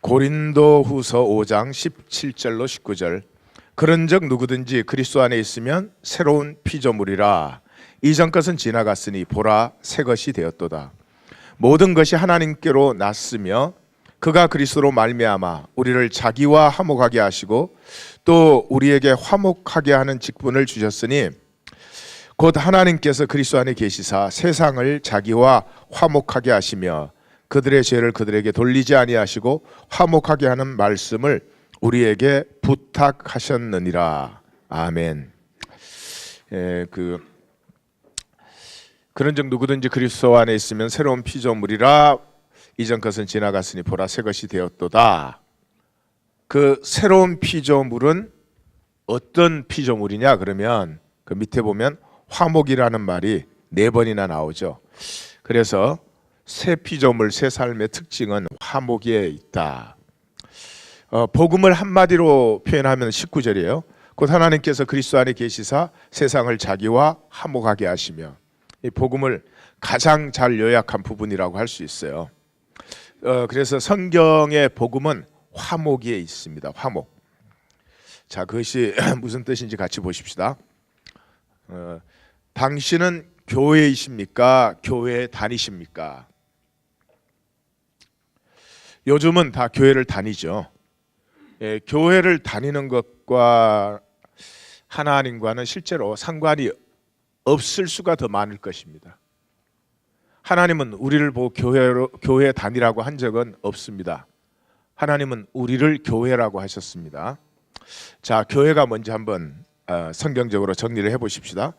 고린도후서 5장 17절로 19절. 그런즉 누구든지 그리스도 안에 있으면 새로운 피조물이라. 이전 것은 지나갔으니 보라 새 것이 되었도다. 모든 것이 하나님께로 났으며 그가 그리스도로 말미암아 우리를 자기와 화목하게 하시고 또 우리에게 화목하게 하는 직분을 주셨으니 곧 하나님께서 그리스도 안에 계시사 세상을 자기와 화목하게 하시며 그들의 죄를 그들에게 돌리지 아니하시고 화목하게 하는 말씀을 우리에게 부탁하셨느니라. 아멘. 그런즉 누구든지 그리스도 안에 있으면 새로운 피조물이라. 이전 것은 지나갔으니 보라 새 것이 되었도다. 그 새로운 피조물은 어떤 피조물이냐 그러면 그 밑에 보면 화목이라는 말이 4번이나 나오죠. 그래서 새 피조물, 새 삶의 특징은 화목에 있다. 복음을 한마디로 표현하면 19절이에요. 곧 하나님께서 그리스도 안에 계시사 세상을 자기와 화목하게 하시며. 이 복음을 가장 잘 요약한 부분이라고 할 수 있어요. 그래서 성경의 복음은 화목에 있습니다. 화목. 자, 그것이 무슨 뜻인지 같이 보십시다. 당신은 교회이십니까? 교회에 다니십니까? 요즘은 다 교회를 다니죠. 교회를 다니는 것과 하나님과는 실제로 상관이 없을 수가 더 많을 것입니다. 하나님은 우리를 보고 교회에 다니라고 한 적은 없습니다. 하나님은 우리를 교회라고 하셨습니다. 자, 교회가 뭔지 한번 성경적으로 정리를 해보십시다.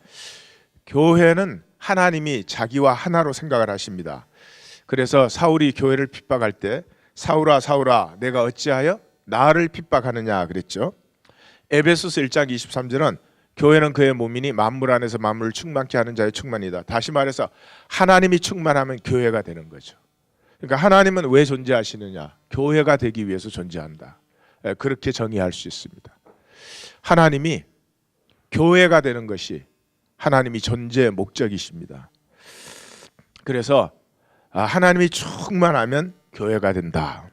교회는 하나님이 자기와 하나로 생각을 하십니다. 그래서 사울이 교회를 핍박할 때 사울아 사울아 내가 어찌하여 나를 핍박하느냐 그랬죠. 에베소서 1장 23절은 교회는 그의 몸이니 만물 안에서 만물을 충만케 하는 자의 충만이다. 다시 말해서 하나님이 충만하면 교회가 되는 거죠. 그러니까 하나님은 왜 존재하시느냐? 교회가 되기 위해서 존재한다. 그렇게 정의할 수 있습니다. 하나님이 교회가 되는 것이 하나님이 존재의 목적이십니다. 그래서 하나님이 충만하면 교회가 된다.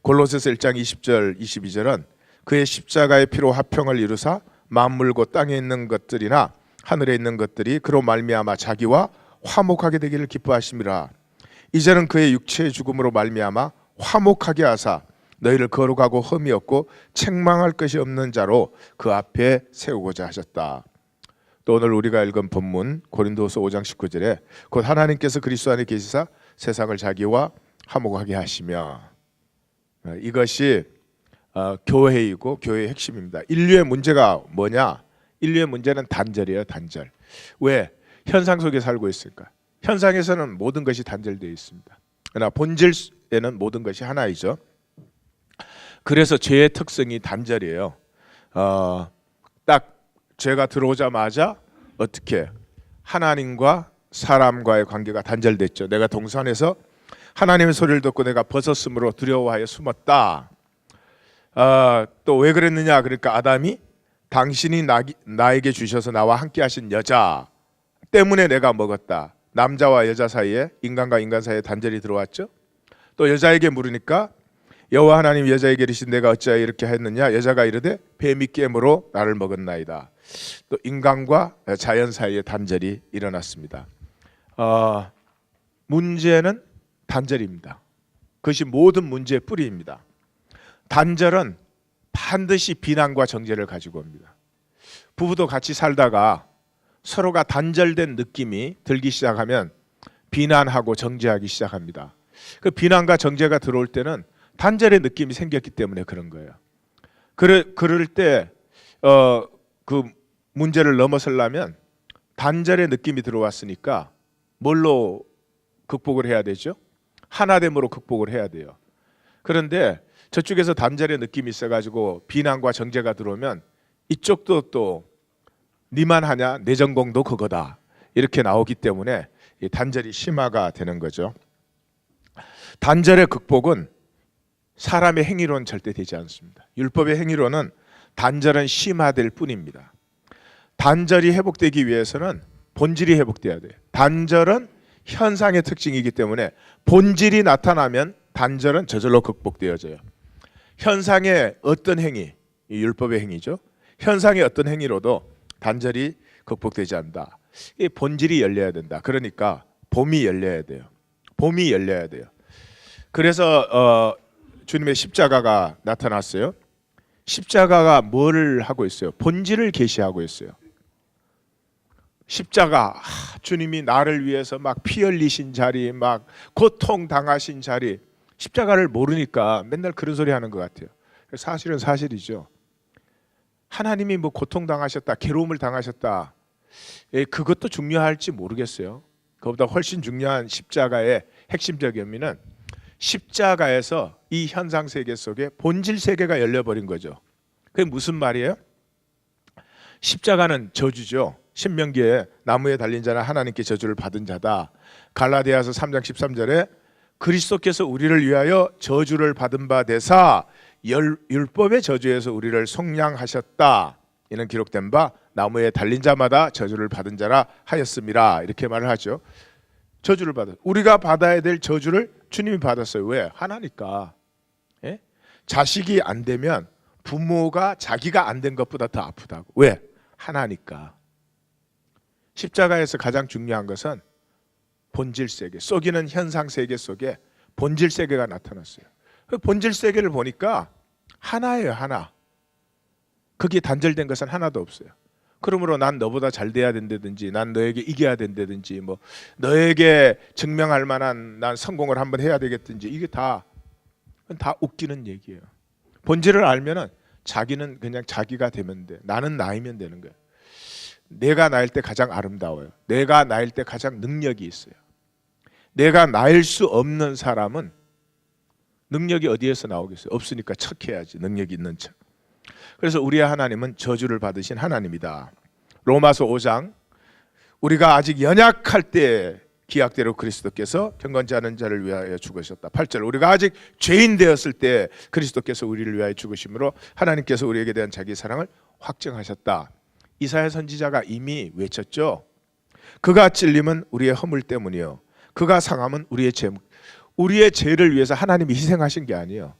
골로새서 1장 20절 22절은 그의 십자가의 피로 화평을 이루사 만물고 땅에 있는 것들이나 하늘에 있는 것들이 그로 말미암아 자기와 화목하게 되기를 기뻐하심이라. 이제는 그의 육체의 죽음으로 말미암아 화목하게 하사 너희를 거룩하고 흠이 없고 책망할 것이 없는 자로 그 앞에 세우고자 하셨다. 또 오늘 우리가 읽은 본문 고린도후서 5장 19절에 곧 하나님께서 그리스도 안에 계시사 세상을 자기와 화목하게 하시며. 이것이 교회이고 교회의 핵심입니다. 인류의 문제가 뭐냐? 인류의 문제는 단절이에요. 단절. 왜? 현상 속에 살고 있으니까. 현상에서는 모든 것이 단절되어 있습니다. 그러나 본질에는 모든 것이 하나이죠. 그래서 죄의 특성이 단절이에요. 딱 죄가 들어오자마자 어떻게 하나님과 사람과의 관계가 단절됐죠. 내가 동산에서 하나님의 소리를 듣고 내가 벗었으므로 두려워하여 숨었다. 또 왜 그랬느냐? 그러니까 아담이 당신이 나에게 주셔서 나와 함께 하신 여자 때문에 내가 먹었다. 남자와 여자 사이에, 인간과 인간 사이에 단절이 들어왔죠. 또 여자에게 물으니까 여호와 하나님 여자에게 이르신 내가 어찌하여 이렇게 했느냐? 여자가 이르되 뱀이 깨므로 나를 먹었나이다. 또 인간과 자연 사이에 단절이 일어났습니다. 문제는 단절입니다. 그것이 모든 문제의 뿌리입니다. 단절은 반드시 비난과 정죄를 가지고 옵니다. 부부도 같이 살다가 서로가 단절된 느낌이 들기 시작하면 비난하고 정죄하기 시작합니다. 그 비난과 정죄가 들어올 때는 단절의 느낌이 생겼기 때문에 그런 거예요. 그럴 때 그 문제를 넘어서려면 단절의 느낌이 들어왔으니까 뭘로 극복을 해야 되죠? 하나됨으로 극복을 해야 돼요. 그런데 저쪽에서 단절의 느낌이 있어가지고 비난과 정죄가 들어오면 이쪽도 또 니만 하냐? 내 전공도 그거다. 이렇게 나오기 때문에 이 단절이 심화가 되는 거죠. 단절의 극복은 사람의 행위로는 절대 되지 않습니다. 율법의 행위로는 단절은 심화될 뿐입니다. 단절이 회복되기 위해서는 본질이 회복돼야 돼요. 단절은 현상의 특징이기 때문에 본질이 나타나면 단절은 저절로 극복되어져요. 현상의 어떤 행위, 이 율법의 행위죠. 현상의 어떤 행위로도 단절이 극복되지 않는다. 이 본질이 열려야 된다. 그러니까 봄이 열려야 돼요. 봄이 열려야 돼요. 그래서 주님의 십자가가 나타났어요. 십자가가 뭘 하고 있어요? 본질을 계시하고 있어요. 십자가, 주님이 나를 위해서 막 피 흘리신 자리, 막 고통 당하신 자리, 십자가를 모르니까 맨날 그런 소리 하는 것 같아요. 사실은 사실이죠. 하나님이 뭐 고통 당하셨다, 괴로움을 당하셨다, 그것도 중요할지 모르겠어요. 그보다 훨씬 중요한 십자가의 핵심적 의미는 십자가에서 이 현상 세계 속에 본질 세계가 열려버린 거죠. 그게 무슨 말이에요? 십자가는 저주죠. 신명기에 나무에 달린 자는 하나님께 저주를 받은 자다. 갈라디아서 3장 13절에 그리스도께서 우리를 위하여 저주를 받은 바 되사 율법의 저주에서 우리를 속량하셨다. 이는 기록된 바 나무에 달린 자마다 저주를 받은 자라 하였음이라. 이렇게 말을 하죠. 저주를 받아. 우리가 받아야 될 저주를 주님이 받았어요. 왜? 하나니까. 예? 자식이 안 되면 부모가 자기가 안 된 것보다 더 아프다고. 왜? 하나니까. 십자가에서 가장 중요한 것은 본질 세계, 썩이는 현상 세계 속에 본질 세계가 나타났어요. 그 본질 세계를 보니까 하나예요, 하나. 거기에 단절된 것은 하나도 없어요. 그러므로 난 너보다 잘 돼야 된다든지, 난 너에게 이겨야 된다든지, 뭐 너에게 증명할 만한 난 성공을 한번 해야 되겠든지, 이게 다 웃기는 얘기예요. 본질을 알면은 자기는 그냥 자기가 되면 돼. 나는 나이면 되는 거예요. 내가 나일 때 가장 아름다워요. 내가 나일 때 가장 능력이 있어요. 내가 나일 수 없는 사람은 능력이 어디에서 나오겠어요? 없으니까 척해야지, 능력이 있는 척. 그래서 우리의 하나님은 저주를 받으신 하나님이다. 로마서 5장, 우리가 아직 연약할 때 기약대로 그리스도께서 경건치 않은 자를 위하여 죽으셨다. 8절, 우리가 아직 죄인 되었을 때 그리스도께서 우리를 위하여 죽으심으로 하나님께서 우리에게 대한 자기 사랑을 확증하셨다. 이사야 선지자가 이미 외쳤죠. 그가 찔림은 우리의 허물 때문이요, 그가 상함은 우리의 죄를 위해서 하나님이 희생하신 게 아니에요.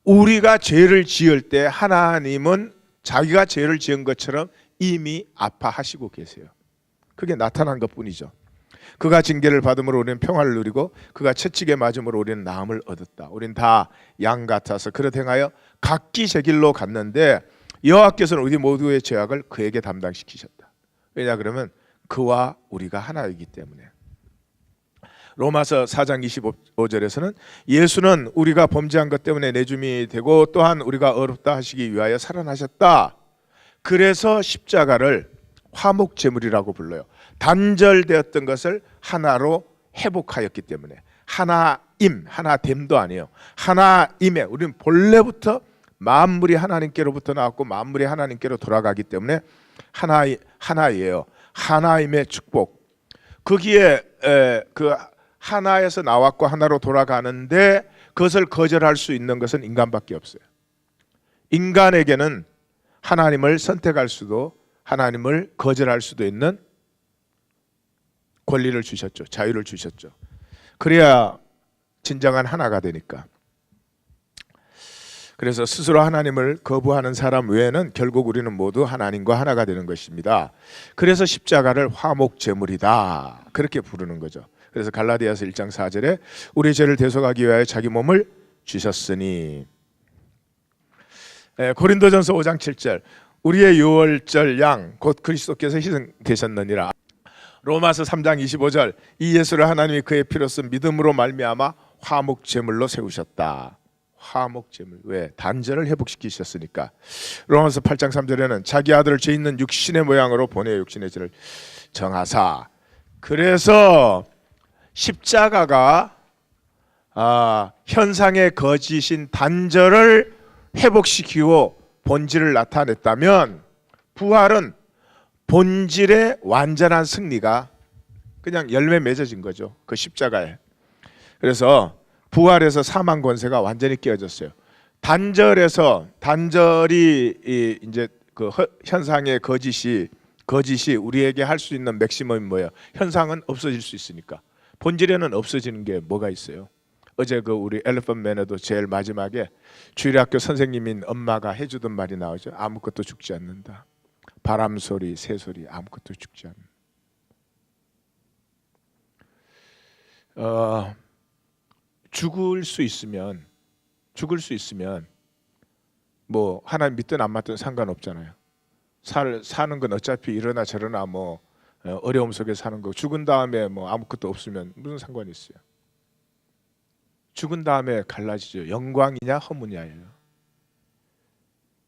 우리가 죄를 지을 때 하나님은 자기가 죄를 지은 것처럼 이미 아파하시고 계세요. 그게 나타난 것뿐이죠. 그가 징계를 받음으로 우리는 평화를 누리고 그가 채찍에 맞음으로 우리는 나음을 얻었다. 우리는 다 양 같아서 그릇 행하여 각기 제 길로 갔는데 여호와께서는 우리 모두의 죄악을 그에게 담당시키셨다. 왜냐 그러면 그와 우리가 하나이기 때문에. 로마서 4장 25절에서는 예수는 우리가 범죄한 것 때문에 내줌이 되고 또한 우리가 어렵다 하시기 위하여 살아나셨다. 그래서 십자가를 화목제물이라고 불러요. 단절되었던 것을 하나로 회복하였기 때문에. 하나됨도 아니에요. 하나임에 우리는 본래부터 만물이 하나님께로부터 나왔고 만물이 하나님께로 돌아가기 때문에 하나예요. 하나임의 축복. 거기에 그 하나에서 나왔고 하나로 돌아가는데 그것을 거절할 수 있는 것은 인간밖에 없어요. 인간에게는 하나님을 선택할 수도 하나님을 거절할 수도 있는 권리를 주셨죠. 자유를 주셨죠. 그래야 진정한 하나가 되니까. 그래서 스스로 하나님을 거부하는 사람 외에는 결국 우리는 모두 하나님과 하나가 되는 것입니다. 그래서 십자가를 화목제물이다 그렇게 부르는 거죠. 그래서 갈라디아서 1장 4절에 우리 죄를 대속하기 위하여 자기 몸을 주셨으니, 고린도전서 5장 7절 우리의 유월절 양 곧 그리스도께서 희생되셨느니라. 로마서 3장 25절 이 예수를 하나님이 그의 피로 쓴 믿음으로 말미암아 화목제물로 세우셨다. 화목제물. 왜? 단절을 회복시키셨으니까. 로마서 8장 3절에는 자기 아들을 죄 있는 육신의 모양으로 보내 육신의 죄를 정하사. 그래서 십자가가 현상의 거짓인 단절을 회복시키고 본질을 나타냈다면 부활은 본질의 완전한 승리가 그냥 열매 맺어진 거죠. 그 십자가에. 그래서 부활에서 사망 권세가 완전히 깨어졌어요. 단절이 이제 그 현상의 거짓이 우리에게 할 수 있는 맥시멈이 뭐예요? 현상은 없어질 수 있으니까. 본질에는 없어지는 게 뭐가 있어요? 어제 그 우리 엘리펀트 매너도 제일 마지막에 주일학교 선생님인 엄마가 해주던 말이 나오죠. 아무것도 죽지 않는다. 바람 소리, 새 소리 아무것도 죽지 않는다. 죽을 수 있으면 뭐 하나님 믿든 안 믿든 상관없잖아요. 사는 건 어차피 이러나 저러나 뭐 어려움 속에 사는 거. 죽은 다음에 뭐 아무것도 없으면 무슨 상관이 있어요. 죽은 다음에 갈라지죠. 영광이냐 허무냐예요.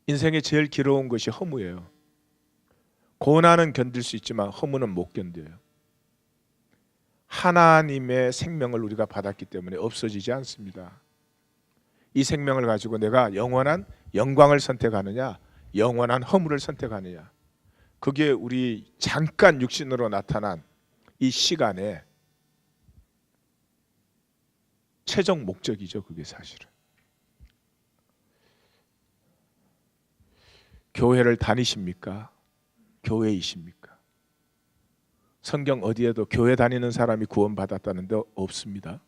인생에 제일 괴로운 것이 허무예요. 고난은 견딜 수 있지만 허무는 못 견뎌요. 하나님의 생명을 우리가 받았기 때문에 없어지지 않습니다. 이 생명을 가지고 내가 영원한 영광을 선택하느냐 영원한 허무를 선택하느냐, 그게 우리 잠깐 육신으로 나타난 이 시간의 최종 목적이죠. 그게 사실은. 교회를 다니십니까? 교회이십니까? 성경 어디에도 교회 다니는 사람이 구원받았다는 데 없습니다.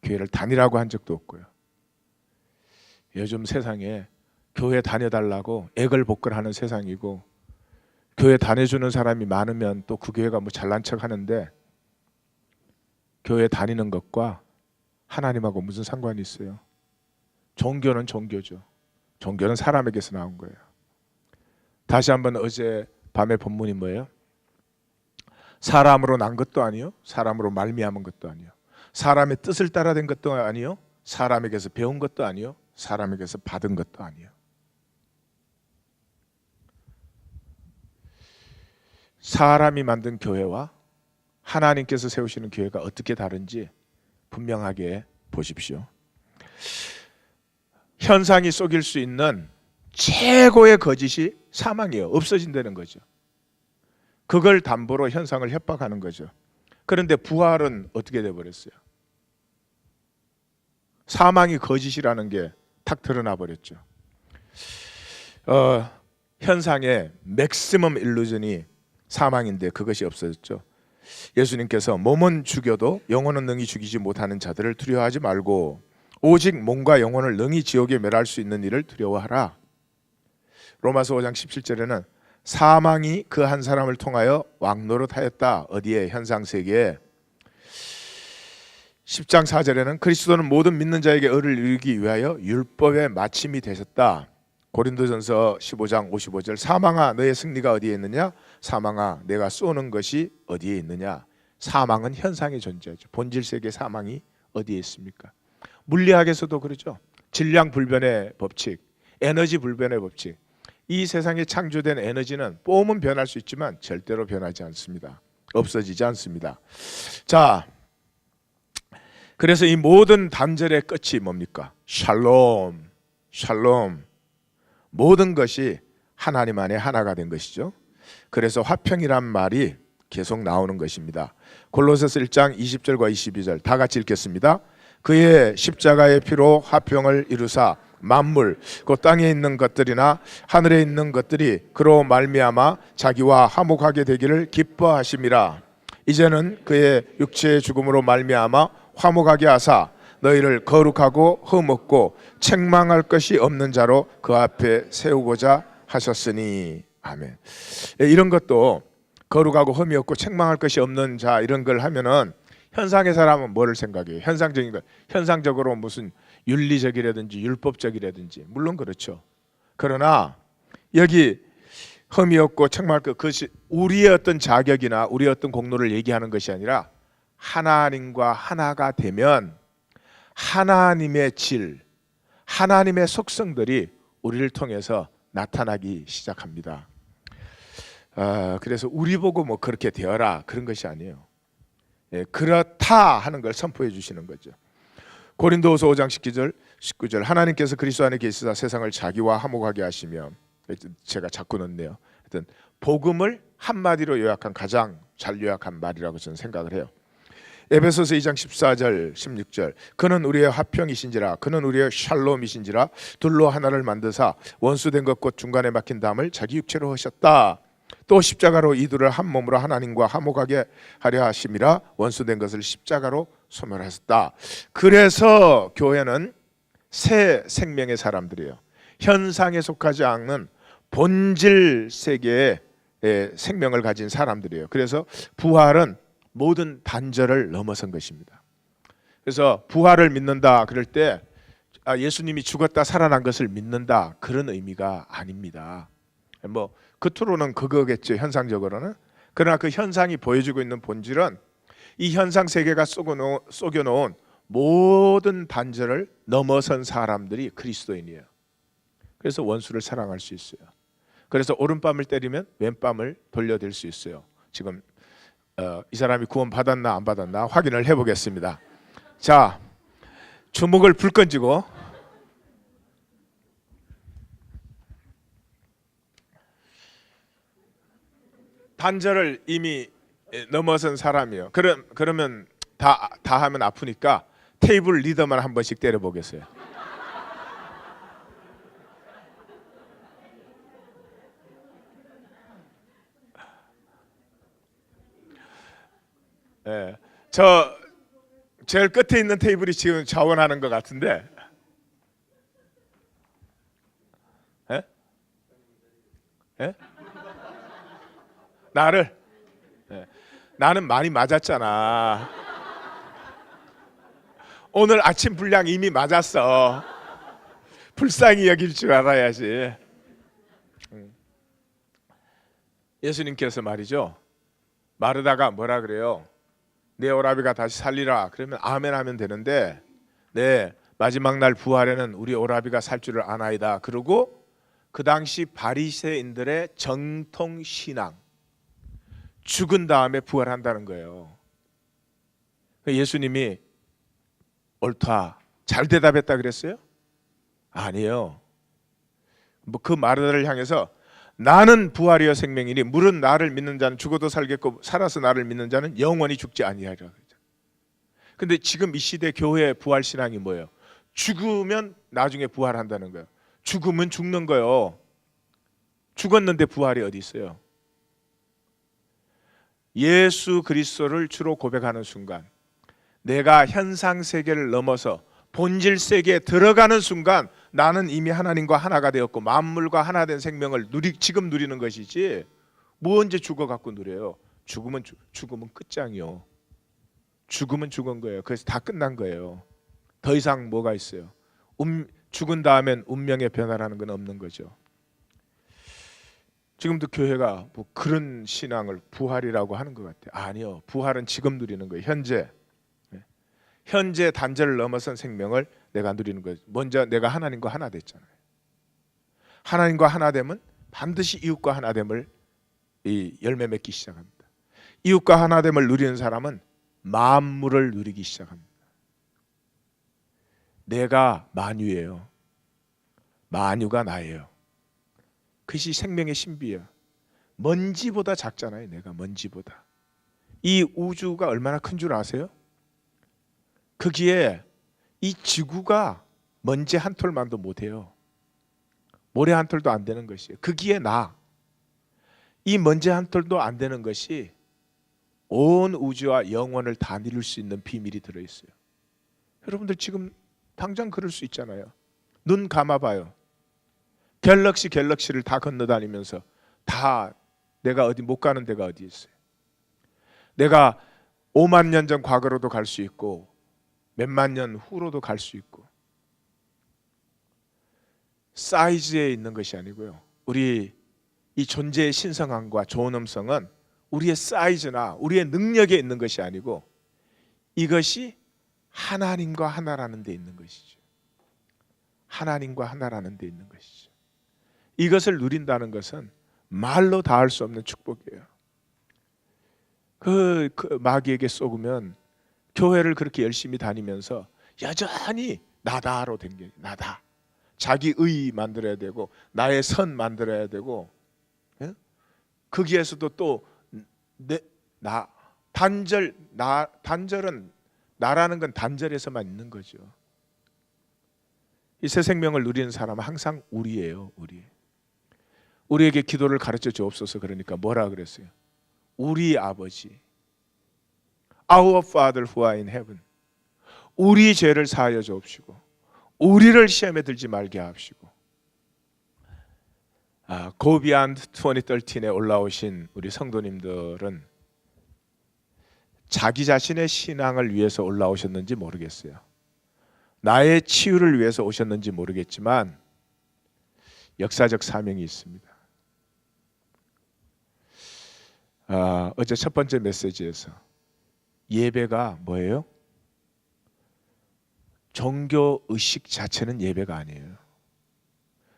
교회를 다니라고 한 적도 없고요. 요즘 세상에 교회 다녀달라고 애걸복걸하는 세상이고, 교회 다녀주는 사람이 많으면 또 그 교회가 뭐 잘난 척 하는데, 교회 다니는 것과 하나님하고 무슨 상관이 있어요? 종교는 종교죠. 종교는 사람에게서 나온 거예요. 다시 한번 어제 밤의 본문이 뭐예요? 사람으로 난 것도 아니요, 사람으로 말미암은 것도 아니요, 사람의 뜻을 따라 된 것도 아니요, 사람에게서 배운 것도 아니요, 사람에게서 받은 것도 아니요. 사람이 만든 교회와 하나님께서 세우시는 교회가 어떻게 다른지 분명하게 보십시오. 현상이 속일 수 있는 최고의 거짓이 사망이에요. 없어진다는 거죠. 그걸 담보로 현상을 협박하는 거죠. 그런데 부활은 어떻게 돼버렸어요? 사망이 거짓이라는 게 탁 드러나 버렸죠. 현상의 맥시멈 일루전이 사망인데 그것이 없어졌죠. 예수님께서 몸은 죽여도 영혼은 능히 죽이지 못하는 자들을 두려워하지 말고 오직 몸과 영혼을 능히 지옥에 멸할 수 있는 일을 두려워하라. 로마서 5장 17절에는 사망이 그 한 사람을 통하여 왕노릇하였다. 어디에? 현상세계에. 10장 4절에는 그리스도는 모든 믿는 자에게 의를 이루기 위하여 율법의 마침이 되셨다. 고린도전서 15장 55절 사망아 너의 승리가 어디에 있느냐? 사망아 내가 쏘는 것이 어디에 있느냐? 사망은 현상의 존재죠. 본질 세계 사망이 어디에 있습니까? 물리학에서도 그러죠. 질량 불변의 법칙, 에너지 불변의 법칙. 이 세상에 창조된 에너지는 뽐은 변할 수 있지만 절대로 변하지 않습니다. 없어지지 않습니다. 자, 그래서 이 모든 단절의 끝이 뭡니까? 샬롬, 샬롬. 모든 것이 하나님 안에 하나가 된 것이죠. 그래서 화평이란 말이 계속 나오는 것입니다. 골로새서 1장 20절과 22절 다 같이 읽겠습니다. 그의 십자가의 피로 화평을 이루사 만물 곧 땅에 있는 것들이나 하늘에 있는 것들이 그로 말미암아 자기와 화목하게 되기를 기뻐하심이라. 이제는 그의 육체의 죽음으로 말미암아 화목하게 하사 너희를 거룩하고 흠없고 책망할 것이 없는 자로 그 앞에 세우고자 하셨으니. 아멘. 이런 것도 거룩하고 흠이 없고 책망할 것이 없는 자, 이런 걸 하면은 현상의 사람은 뭐를 생각해요? 현상적인 것, 현상적으로 무슨 윤리적이라든지 율법적이라든지, 물론 그렇죠. 그러나 여기 흠이 없고 책망할 것, 그것이 우리의 어떤 자격이나 우리의 어떤 공로를 얘기하는 것이 아니라 하나님과 하나가 되면 하나님의 질, 하나님의 속성들이 우리를 통해서 나타나기 시작합니다. 그래서 우리 보고 뭐 그렇게 되어라 그런 것이 아니에요. 그렇다 하는 걸 선포해 주시는 거죠. 고린도후서 5장 19절 하나님께서 그리스도 안에 계시사 세상을 자기와 화목하게 하시며, 제가 자꾸 넣네요. 하여튼 복음을 한마디로 요약한 가장 잘 요약한 말이라고 저는 생각을 해요. 에베소서 2장 14절 16절 그는 우리의 화평이신지라 그는 우리의 샬롬이신지라 둘로 하나를 만드사 원수된 것 곧 중간에 막힌 담을 자기 육체로 하셨다. 또 십자가로 이들을 한 몸으로 하나님과 화목하게 하려 하심이라 원수된 것을 십자가로 소멸하셨다. 그래서 교회는 새 생명의 사람들이에요. 현상에 속하지 않는 본질 세계의 생명을 가진 사람들이에요. 그래서 부활은 모든 단절을 넘어선 것입니다. 그래서 부활을 믿는다 그럴 때 예수님이 죽었다 살아난 것을 믿는다 그런 의미가 아닙니다. 뭐 겉으로는 그거겠죠, 현상적으로는. 그러나 그 현상이 보여주고 있는 본질은 이 현상 세계가 속여놓은 모든 단절을 넘어선 사람들이 그리스도인이에요. 그래서 원수를 사랑할 수 있어요. 그래서 오른밤을 때리면 왼밤을 돌려댈 수 있어요. 지금 이 사람이 구원 받았나 안 받았나 확인을 해보겠습니다. 자, 주먹을 불 던지고 단절을 이미 넘어선 사람이에요. 그러면 다 하면 아프니까 테이블 리더만 한 번씩 때려보겠어요. 예, 저 제일 끝에 있는 테이블이 지금 자원하는 것 같은데, 예? 예? 나를, 예. 나는 많이 맞았잖아. 오늘 아침 분량 이미 맞았어. 불쌍히 여길 줄 알아야지. 예수님께서 말이죠, 마르다가 뭐라 그래요? 내 오라비가 다시 살리라. 그러면 아멘 하면 되는데, 네, 마지막 날 부활에는 우리 오라비가 살 줄을 아나이다. 그리고 그 당시 바리새인들의 정통 신앙, 죽은 다음에 부활한다는 거예요. 예수님이 옳다, 잘 대답했다 그랬어요? 아니에요. 뭐 그 마르다를 향해서 나는 부활이요 생명이니 물은 나를 믿는 자는 죽어도 살겠고 살아서 나를 믿는 자는 영원히 죽지 아니하리라. 근데 지금 이 시대 교회의 부활 신앙이 뭐예요? 죽으면 나중에 부활한다는 거예요. 죽으면 죽는 거예요. 죽었는데 부활이 어디 있어요? 예수 그리스도를 주로 고백하는 순간, 내가 현상 세계를 넘어서 본질 세계에 들어가는 순간 나는 이미 하나님과 하나가 되었고 만물과 하나 된 생명을 지금 누리는 것이지, 뭐 언제 죽어갖고 누려요. 죽으면 끝장이요. 죽으면 죽은 거예요. 그래서 다 끝난 거예요. 더 이상 뭐가 있어요. 죽은 다음엔 운명의 변화라는 건 없는 거죠. 지금도 교회가 뭐 그런 신앙을 부활이라고 하는 것 같아요. 아니요, 부활은 지금 누리는 거예요. 현재 단절을 넘어선 생명을 내가 누리는 거예요. 먼저 내가 하나님과 하나 됐잖아요. 하나님과 하나 되면 반드시 이웃과 하나 됨을 열매 맺기 시작합니다. 이웃과 하나 됨을 누리는 사람은 만물을 누리기 시작합니다. 내가 만유예요. 만유가 나예요. 그것이 생명의 신비예요. 먼지보다 작잖아요. 내가 먼지보다. 이 우주가 얼마나 큰 줄 아세요? 거기에 이 지구가 먼지 한 톨만도 못해요. 모래 한 톨도 안 되는 것이에요. 거기에 이 먼지 한 톨도 안 되는 것이 온 우주와 영원을 다 이룰 수 있는 비밀이 들어있어요. 여러분들 지금 당장 그럴 수 있잖아요. 눈 감아봐요. 갤럭시를 다 건너다니면서 다 내가 어디 못 가는 데가 어디 있어요. 내가 5만 년 전 과거로도 갈 수 있고 몇만 년 후로도 갈 수 있고, 사이즈에 있는 것이 아니고요. 우리 이 존재의 신성함과 존엄성은 우리의 사이즈나 우리의 능력에 있는 것이 아니고 이것이 하나님과 하나라는 데 있는 것이죠. 하나님과 하나라는 데 있는 것이죠. 이것을 누린다는 것은 말로 다 할 수 없는 축복이에요. 그 마귀에게 속으면 교회를 그렇게 열심히 다니면서 여전히 나다로 된 게 나다. 자기 의 만들어야 되고 나의 선 만들어야 되고, 예? 거기에서도 또 단절은 나라는 건 단절에서만 있는 거죠. 이 새 생명을 누리는 사람은 항상 우리예요. 우리에게 기도를 가르쳐 주옵소서. 그러니까 뭐라 그랬어요? 우리 아버지, Our Father who are in heaven. 우리 죄를 사하여 주옵시고 우리를 시험에 들지 말게 하옵시고. Go Beyond 2013에 올라오신 우리 성도님들은 자기 자신의 신앙을 위해서 올라오셨는지 모르겠어요. 나의 치유를 위해서 오셨는지 모르겠지만 역사적 사명이 있습니다. 어제 첫 번째 메시지에서 예배가 뭐예요? 종교 의식 자체는 예배가 아니에요.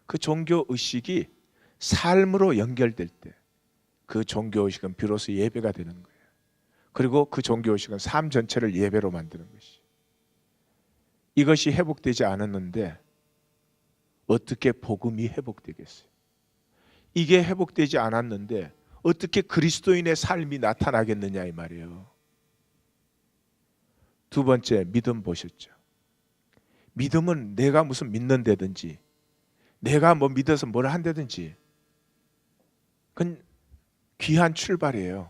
그 종교 의식이 삶으로 연결될 때 그 종교 의식은 비로소 예배가 되는 거예요. 그리고 그 종교 의식은 삶 전체를 예배로 만드는 것이. 이것이 회복되지 않았는데 어떻게 복음이 회복되겠어요? 이게 회복되지 않았는데 어떻게 그리스도인의 삶이 나타나겠느냐 이 말이에요. 두 번째, 믿음 보셨죠? 믿음은 내가 무슨 믿는다든지 내가 뭐 믿어서 뭘 한다든지 그건 귀한 출발이에요.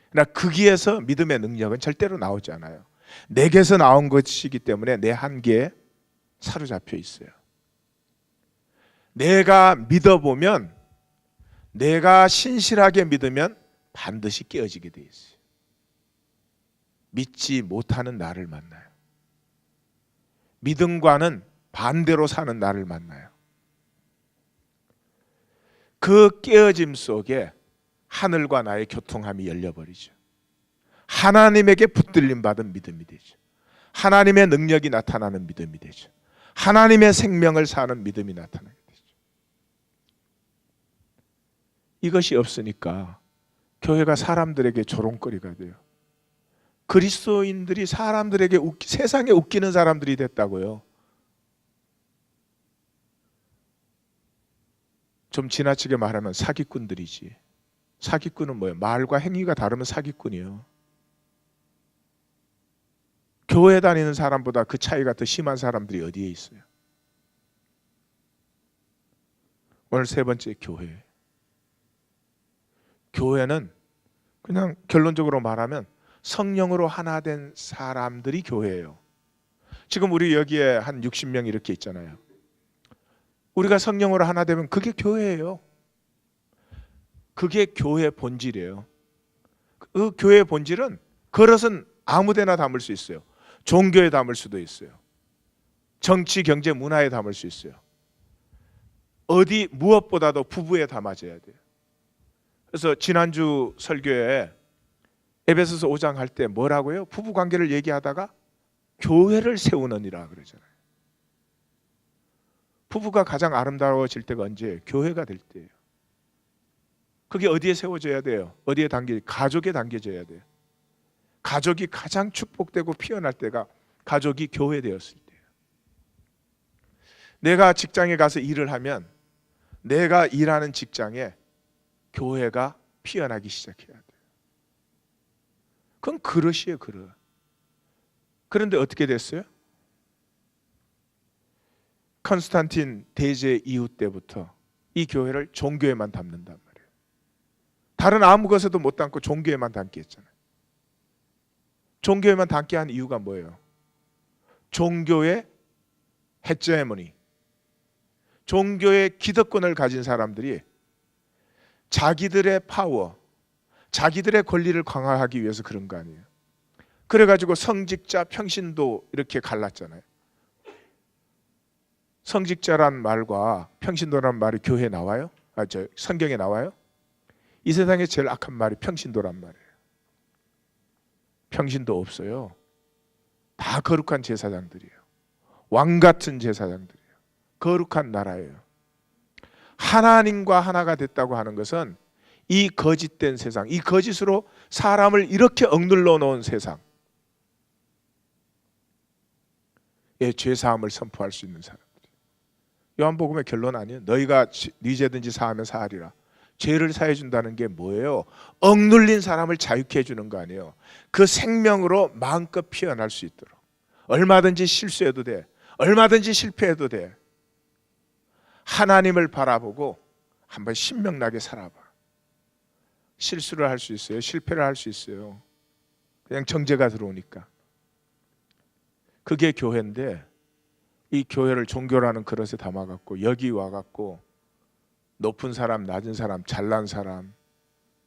그러나 거기에서 믿음의 능력은 절대로 나오지 않아요. 내게서 나온 것이기 때문에 내 한계에 사로잡혀 있어요. 내가 믿어보면, 내가 신실하게 믿으면 반드시 깨어지게 돼 있어요. 믿지 못하는 나를 만나요. 믿음과는 반대로 사는 나를 만나요. 그 깨어짐 속에 하늘과 나의 교통함이 열려버리죠. 하나님에게 붙들림 받은 믿음이 되죠. 하나님의 능력이 나타나는 믿음이 되죠. 하나님의 생명을 사는 믿음이 나타나게 되죠. 이것이 없으니까 교회가 사람들에게 조롱거리가 돼요. 그리스도인들이 사람들에게 세상에 웃기는 사람들이 됐다고요. 좀 지나치게 말하면 사기꾼들이지. 사기꾼은 뭐예요? 말과 행위가 다르면 사기꾼이에요. 교회 다니는 사람보다 그 차이가 더 심한 사람들이 어디에 있어요? 오늘 세 번째, 교회. 교회는 그냥 결론적으로 말하면 성령으로 하나 된 사람들이 교회예요. 지금 우리 여기에 한 60명 이렇게 있잖아요. 우리가 성령으로 하나 되면 그게 교회예요. 그게 교회의 본질이에요. 그 교회의 본질은 그릇은 아무 데나 담을 수 있어요. 종교에 담을 수도 있어요. 정치, 경제, 문화에 담을 수 있어요. 어디 무엇보다도 부부에 담아져야 돼요. 그래서 지난주 설교에 에베소서 5장 할 때 뭐라고요? 부부 관계를 얘기하다가 교회를 세우느니라 그러잖아요. 부부가 가장 아름다워질 때가 언제예요? 교회가 될 때예요. 그게 어디에 세워져야 돼요? 어디에 가족에 담겨져야 돼요. 가족이 가장 축복되고 피어날 때가 가족이 교회 되었을 때예요. 내가 직장에 가서 일을 하면 내가 일하는 직장에 교회가 피어나기 시작해야 돼요. 그건 그릇이에요, 그릇. 그런데 어떻게 됐어요? 컨스탄틴 대제 이후 때부터 이 교회를 종교에만 담는단 말이에요. 다른 아무 것에도 못 담고 종교에만 담게 했잖아요. 종교에만 담게 한 이유가 뭐예요? 종교의 헤제모니, 종교의 기득권을 가진 사람들이 자기들의 파워, 자기들의 권리를 강화하기 위해서 그런 거 아니에요. 그래가지고 성직자, 평신도 이렇게 갈랐잖아요. 성직자란 말과 평신도란 말이 교회에 나와요? 성경에 나와요? 이 세상에 제일 악한 말이 평신도란 말이에요. 평신도 없어요. 다 거룩한 제사장들이에요. 왕 같은 제사장들이에요. 거룩한 나라예요. 하나님과 하나가 됐다고 하는 것은 이 거짓된 세상, 이 거짓으로 사람을 이렇게 억눌러 놓은 세상에 죄사함을 선포할 수 있는 사람들이에요. 요한복음의 결론 아니에요? 너희가 네 죄든지 사하면 사하리라. 죄를 사해 준다는 게 뭐예요? 억눌린 사람을 자유케 해주는 거 아니에요. 그 생명으로 마음껏 피어날 수 있도록. 얼마든지 실수해도 돼. 얼마든지 실패해도 돼. 하나님을 바라보고 한번 신명나게 살아봐. 실수를 할 수 있어요. 실패를 할 수 있어요. 그냥 정죄가 들어오니까. 그게 교회인데 이 교회를 종교라는 그릇에 담아갖고 여기 와갖고 높은 사람, 낮은 사람, 잘난 사람,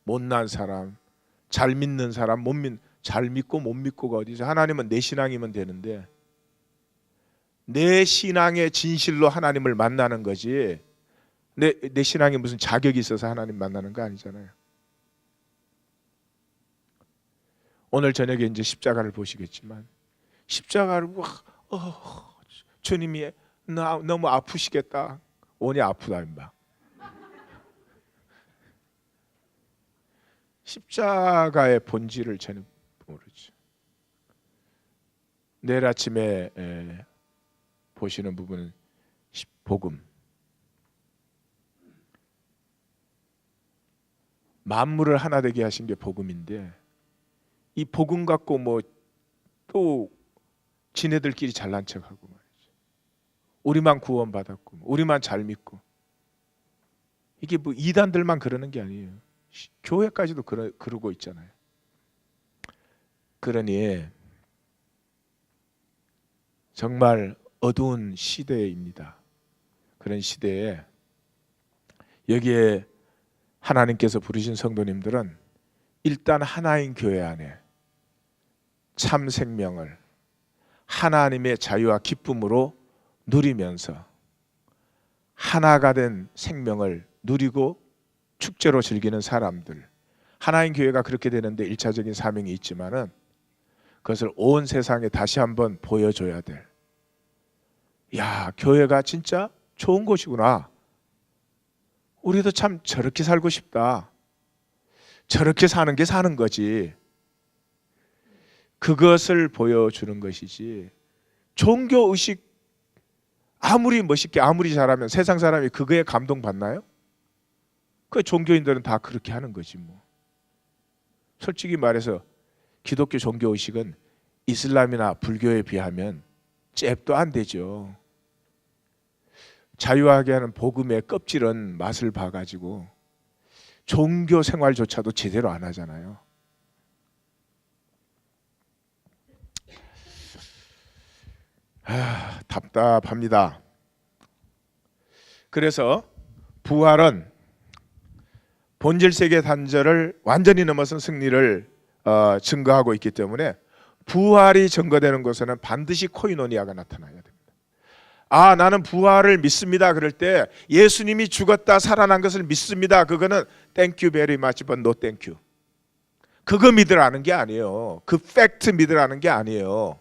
못난 사람, 잘 믿는 사람, 잘 믿고 못 믿고가 어디서, 하나님은 내 신앙이면 되는데 내 신앙의 진실로 하나님을 만나는 거지 내 신앙에 무슨 자격이 있어서 하나님 만나는 거 아니잖아요. 오늘 저녁에 이제 십자가를 보시겠지만 십자가를 주님이 나 너무 아프시겠다. 오니 아프다 임마. 십자가의 본질을 저는 모르죠. 내일 아침에 보시는 부분은 복음. 만물을 하나 되게 하신 게 복음인데 이 복음 갖고 뭐 또 지네들끼리 잘난 척하고 말이죠. 우리만 구원받았고 우리만 잘 믿고 이게 뭐 이단들만 그러는 게 아니에요. 교회까지도 그러고 있잖아요. 그러니 정말 어두운 시대입니다. 그런 시대에 여기에 하나님께서 부르신 성도님들은 일단 하나인 교회 안에 참 생명을 하나님의 자유와 기쁨으로 누리면서 하나가 된 생명을 누리고 축제로 즐기는 사람들, 하나인 교회가 그렇게 되는데 일차적인 사명이 있지만은 그것을 온 세상에 다시 한번 보여줘야 될, 야, 교회가 진짜 좋은 곳이구나. 우리도 참 저렇게 살고 싶다. 저렇게 사는 게 사는 거지. 그것을 보여주는 것이지. 종교의식 아무리 멋있게 아무리 잘하면 세상 사람이 그거에 감동받나요? 그 종교인들은 다 그렇게 하는 거지 뭐. 솔직히 말해서 기독교 종교의식은 이슬람이나 불교에 비하면 잽도 안 되죠. 자유하게 하는 복음의 껍질은 맛을 봐가지고 종교 생활조차도 제대로 안 하잖아요. 답답합니다. 그래서 부활은 본질 세계 단절을 완전히 넘어선 승리를 증거하고 있기 때문에 부활이 증거되는 곳에는 반드시 코이노니아가 나타나야 됩니다. 아, 나는 부활을 믿습니다. 그럴 때 예수님이 죽었다 살아난 것을 믿습니다. 그거는 thank you very much but no thank you. 그거 믿으라는 게 아니에요. 그 팩트 믿으라는 게 아니에요.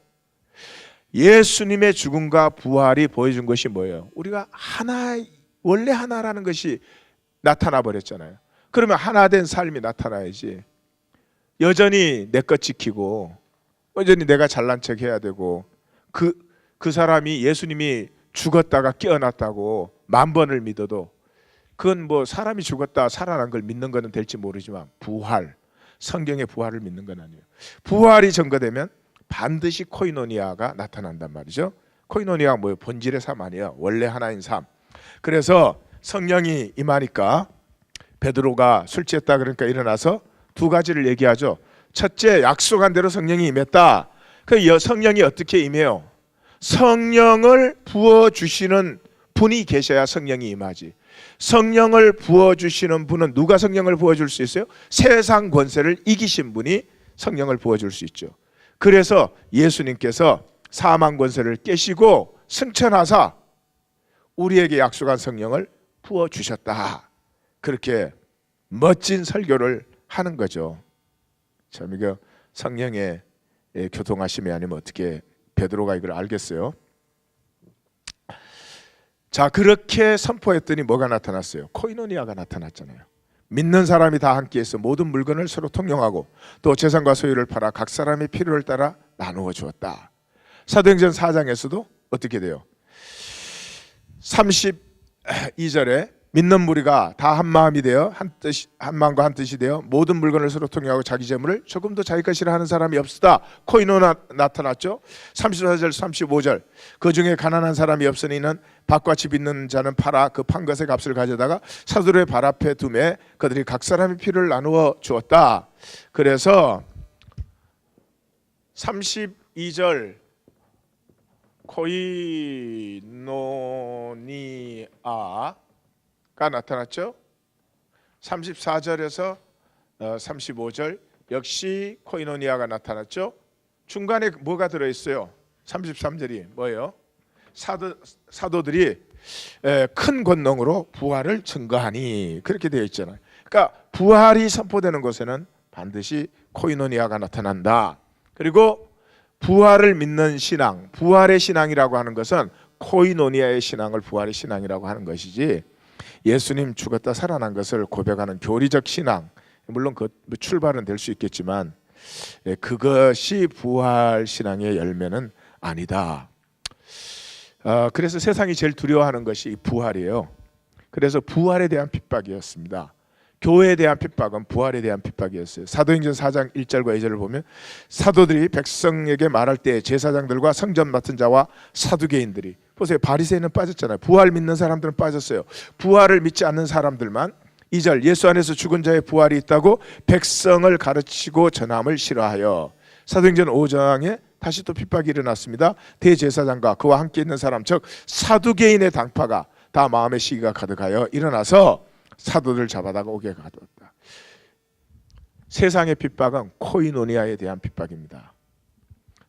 예수님의 죽음과 부활이 보여준 것이 뭐예요? 우리가 하나, 원래 하나라는 것이 나타나 버렸잖아요. 그러면 하나 된 삶이 나타나야지. 여전히 내 것 지키고 여전히 내가 잘난 척 해야 되고 그 사람이 예수님이 죽었다가 깨어났다고 10,000번을 믿어도 그건 뭐 사람이 죽었다 살아난 걸 믿는 거는 될지 모르지만 부활, 성경의 부활을 믿는 건 아니에요. 부활이 증거되면 반드시 코이노니아가 나타난단 말이죠. 코이노니아가 뭐예요? 본질의 삶 아니에요. 원래 하나인 삶. 그래서 성령이 임하니까 베드로가 술 취했다 그러니까 일어나서 두 가지를 얘기하죠. 첫째, 약속한 대로 성령이 임했다. 그 성령이 어떻게 임해요? 성령을 부어주시는 분이 계셔야 성령이 임하지. 성령을 부어주시는 분은 누가 성령을 부어줄 수 있어요? 세상 권세를 이기신 분이 성령을 부어줄 수 있죠. 그래서 예수님께서 사망 권세를 깨시고 승천하사 우리에게 약속한 성령을 부어주셨다. 그렇게 멋진 설교를 하는 거죠. 참 이거 성령의 교통하심이 아니면 어떻게 베드로가 이걸 알겠어요? 자, 그렇게 선포했더니 뭐가 나타났어요? 코이노니아가 나타났잖아요. 믿는 사람이 다 함께해서 모든 물건을 서로 통용하고 또 재산과 소유를 팔아 각 사람의 필요를 따라 나누어 주었다. 사도행전 4장에서도 어떻게 돼요? 32절에 믿는 무리가 다 한 마음이 되어 한 마음과 한 뜻이 되어 모든 물건을 서로 통용하고 자기 재물을 조금도 자기 것이라 하는 사람이 없으다. 코이노나 나타났죠. 34절 35절 그 중에 가난한 사람이 없으니는 밭과 집 있는 자는 팔아 그 판 것의 값을 가져다가 사도의 발 앞에 두매 그들이 각 사람의 필요를 나누어 주었다. 그래서 32절 코이노니아가 나타났죠. 34절에서 35절 역시 코이노니아가 나타났죠. 중간에 뭐가 들어있어요? 33절이 뭐예요? 사도들이 큰 권능으로 부활을 증거하니, 그렇게 되어 있잖아요. 그러니까 부활이 선포되는 곳에는 반드시 코이노니아가 나타난다. 그리고 부활을 믿는 신앙, 부활의 신앙이라고 하는 것은 코이노니아의 신앙을 부활의 신앙이라고 하는 것이지, 예수님 죽었다 살아난 것을 고백하는 교리적 신앙, 물론 그 출발은 될 수 있겠지만 그것이 부활 신앙의 열매는 아니다. 그래서 세상이 제일 두려워하는 것이 부활이에요. 그래서 부활에 대한 핍박이었습니다. 교회에 대한 핍박은 부활에 대한 핍박이었어요. 사도행전 4장 1절과 2절을 보면 사도들이 백성에게 말할 때 제사장들과 성전 맡은 자와 사두개인들이, 보세요, 바리새인은 빠졌잖아요. 부활 믿는 사람들은 빠졌어요. 부활을 믿지 않는 사람들만 2절 예수 안에서 죽은 자의 부활이 있다고 백성을 가르치고 전함을 싫어하여, 사도행전 5장에 다시 또 핍박이 일어났습니다. 대제사장과 그와 함께 있는 사람, 즉 사두개인의 당파가 다 마음의 시기가 가득하여 일어나서 사도들 잡아다가 오게 가뒀다. 세상의 핍박은 코이노니아에 대한 핍박입니다.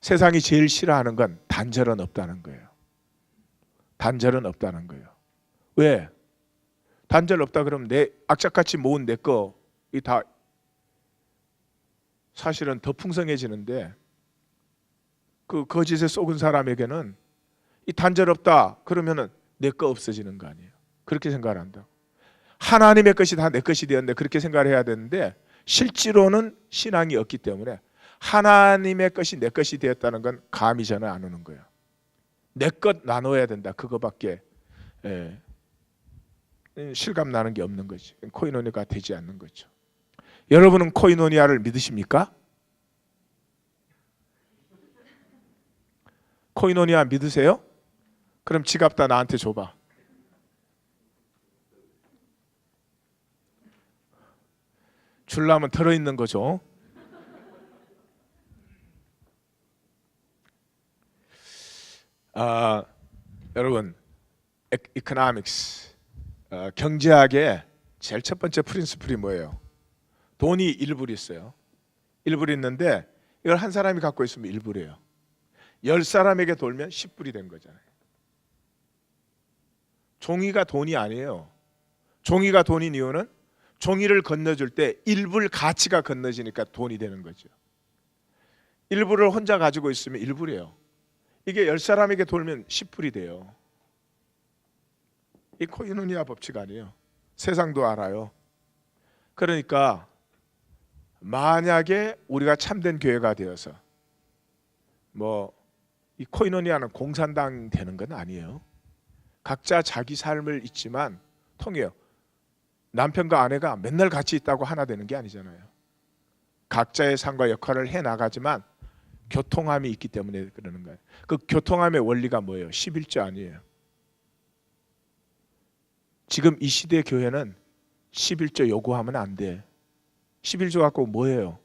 세상이 제일 싫어하는 건 단절은 없다는 거예요. 단절은 없다는 거예요. 왜? 단절 없다 그러면 내 악착같이 모은 내 거 이 다 사실은 더 풍성해지는데, 그 거짓에 속은 사람에게는 이 단절 없다 그러면은 내 거 없어지는 거 아니에요. 그렇게 생각을 한다. 하나님의 것이 다 내 것이 되었는데 그렇게 생각을 해야 되는데, 실제로는 신앙이 없기 때문에 하나님의 것이 내 것이 되었다는 건 감이 저는 안 오는 거예요. 내 것 나눠야 된다, 그거밖에 실감 나는 게 없는 거지. 코이노니아가 되지 않는 거죠. 여러분은 코이노니아를 믿으십니까? 코이노니아 믿으세요? 그럼 지갑 다 나한테 줘봐. 줄라면 들어있는 거죠. 여러분, economics, 경제학의 제일 첫 번째 프린시플이 뭐예요? 돈이 1불 있어요. 1불 있는데 이걸 한 사람이 갖고 있으면 1불이에요. 10사람에게 돌면 10불이 된 거잖아요. 종이가 돈이 아니에요. 종이가 돈인 이유는 종이를 건너줄 때 1불 가치가 건너지니까 돈이 되는 거죠. 1불을 혼자 가지고 있으면 1불이에요. 이게 10사람에게 돌면 10불이 돼요. 이 코이노니아 법칙 아니에요. 세상도 알아요. 그러니까 만약에 우리가 참된 교회가 되어서 이 코이노니아는 공산당 되는 건 아니에요. 각자 자기 삶을 있지만 통해요. 남편과 아내가 맨날 같이 있다고 하나 되는 게 아니잖아요. 각자의 삶과 역할을 해 나가지만 교통함이 있기 때문에 그러는 거예요. 그 교통함의 원리가 뭐예요? 11조 아니에요. 지금 이 시대 교회는 11조 요구하면 안 돼. 11조 갖고 뭐예요?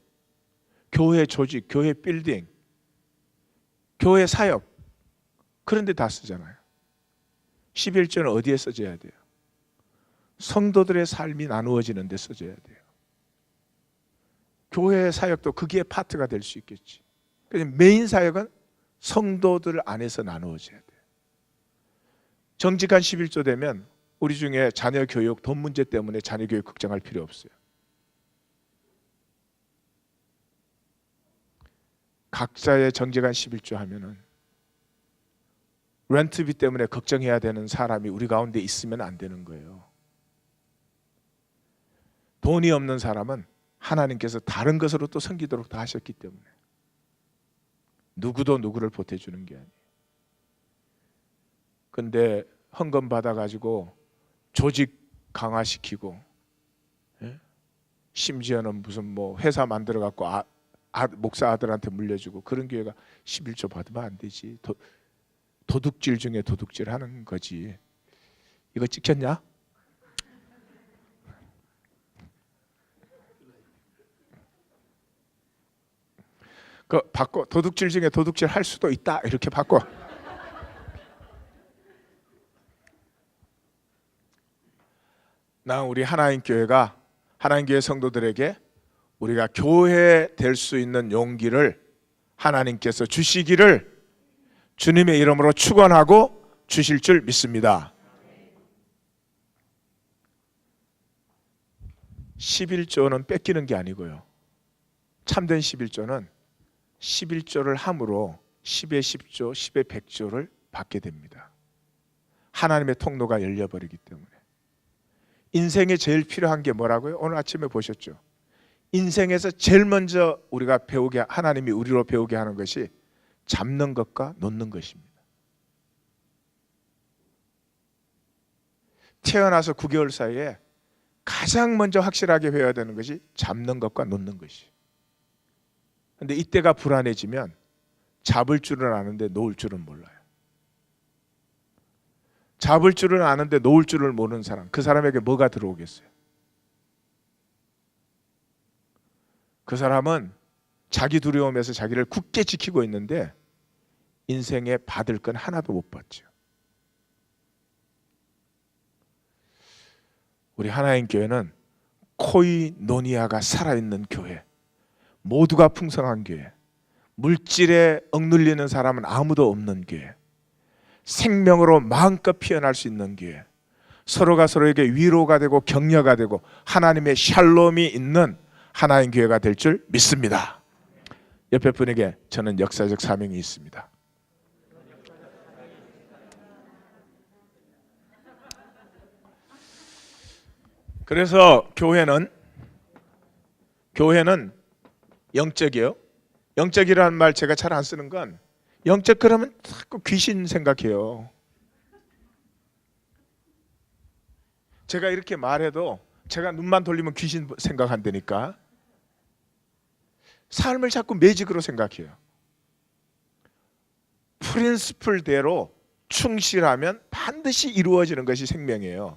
교회 조직, 교회 빌딩, 교회 사역, 그런 데 다 쓰잖아요. 11조는 어디에 써져야 돼요? 성도들의 삶이 나누어지는 데 써져야 돼요. 교회 사역도 거기에 파트가 될 수 있겠지. 그래서 메인 사역은 성도들 안에서 나누어져야 돼요. 정직한 11조 되면 우리 중에 자녀 교육, 돈 문제 때문에 자녀 교육 걱정할 필요 없어요. 각자의 정직한 11조 하면은 렌트비 때문에 걱정해야 되는 사람이 우리 가운데 있으면 안 되는 거예요. 돈이 없는 사람은 하나님께서 다른 것으로 또 섬기도록 다 하셨기 때문에 누구도 누구를 보태주는 게 아니에요. 근데 헌금 받아가지고 조직 강화시키고, 심지어는 무슨 회사 만들어갖고 목사 아들한테 물려주고, 그런 교회가 11조 받으면 안 되지. 도둑질 중에 도둑질 하는 거지. 이거 찍혔냐? 그 바꿔. 도둑질 중에 도둑질 할 수도 있다, 이렇게 바꿔. 난 우리 하나님 교회가 하나님 교회 성도들에게 우리가 교회 될 수 있는 용기를 하나님께서 주시기를 주님의 이름으로 축원하고 주실 줄 믿습니다. 11조는 뺏기는 게 아니고요. 참된 11조는 11조를 함으로 10의 10조, 10의 100조를 받게 됩니다. 하나님의 통로가 열려버리기 때문에. 인생에 제일 필요한 게 뭐라고요? 오늘 아침에 보셨죠? 인생에서 제일 먼저 우리가 배우게, 하나님이 우리로 배우게 하는 것이 잡는 것과 놓는 것입니다. 태어나서 9개월 사이에 가장 먼저 확실하게 배워야 되는 것이 잡는 것과 놓는 것이. 그런데 이때가 불안해지면 잡을 줄은 아는데 놓을 줄은 몰라요. 잡을 줄은 아는데 놓을 줄을 모르는 사람, 그 사람에게 뭐가 들어오겠어요? 그 사람은 자기 두려움에서 자기를 굳게 지키고 있는데 인생에 받을 건 하나도 못 받죠. 우리 하나님 교회는 코이노니아가 살아있는 교회, 모두가 풍성한 교회, 물질에 억눌리는 사람은 아무도 없는 교회, 생명으로 마음껏 피어날 수 있는 교회, 서로가 서로에게 위로가 되고 격려가 되고 하나님의 샬롬이 있는 하나님 교회가 될 줄 믿습니다. 옆에 분에게 저는 역사적 사명이 있습니다. 그래서 교회는 영적이에요. 영적이라는 말 제가 잘 안 쓰는 건, 영적 그러면 자꾸 귀신 생각해요. 제가 이렇게 말해도 제가 눈만 돌리면 귀신 생각한다니까. 삶을 자꾸 매직으로 생각해요. 프린시플대로 충실하면 반드시 이루어지는 것이 생명이에요.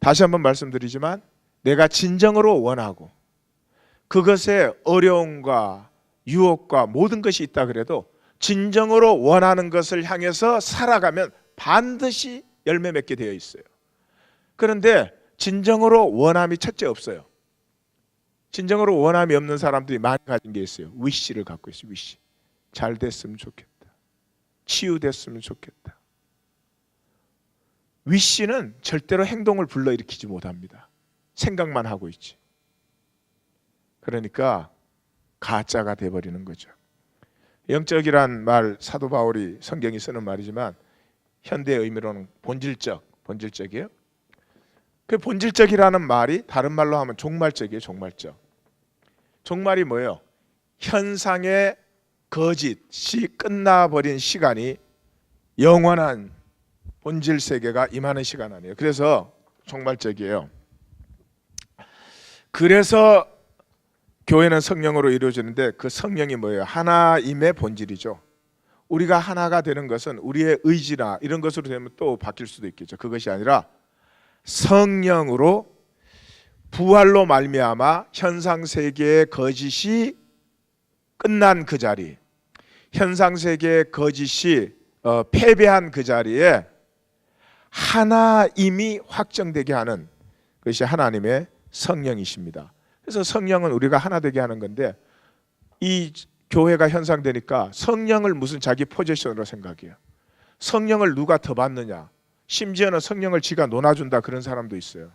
다시 한번 말씀드리지만 내가 진정으로 원하고 그것에 어려움과 유혹과 모든 것이 있다 그래도 진정으로 원하는 것을 향해서 살아가면 반드시 열매 맺게 되어 있어요. 그런데 진정으로 원함이 첫째 없어요. 진정으로 원함이 없는 사람들이 많이 가진 게 있어요. 위시를 갖고 있어요. 위시. 잘 됐으면 좋겠다. 치유됐으면 좋겠다. 위시는 절대로 행동을 불러일으키지 못합니다. 생각만 하고 있지. 그러니까 가짜가 돼버리는 거죠. 영적이란 말, 사도 바울이 성경이 쓰는 말이지만 현대의 의미로는 본질적이에요. 그 본질적이라는 말이 다른 말로 하면 종말적이에요. 종말이 뭐예요? 현상의 거짓이 끝나버린 시간이 영원한 본질 세계가 임하는 시간 아니에요. 그래서 종말적이에요. 그래서 교회는 성령으로 이루어지는데 그 성령이 뭐예요? 하나임의 본질이죠. 우리가 하나가 되는 것은 우리의 의지나 이런 것으로 되면 또 바뀔 수도 있겠죠. 그것이 아니라 성령으로 부활로 말미암아 현상 세계의 거짓이 끝난 그 자리, 현상 세계의 거짓이 패배한 그 자리에 하나임이 확정되게 하는 것이 하나님의 성령이십니다. 그래서 성령은 우리가 하나 되게 하는 건데, 이 교회가 현상되니까 성령을 무슨 자기 포지션으로 생각해요. 성령을 누가 더 받느냐, 심지어는 성령을 지가 논아준다, 그런 사람도 있어요.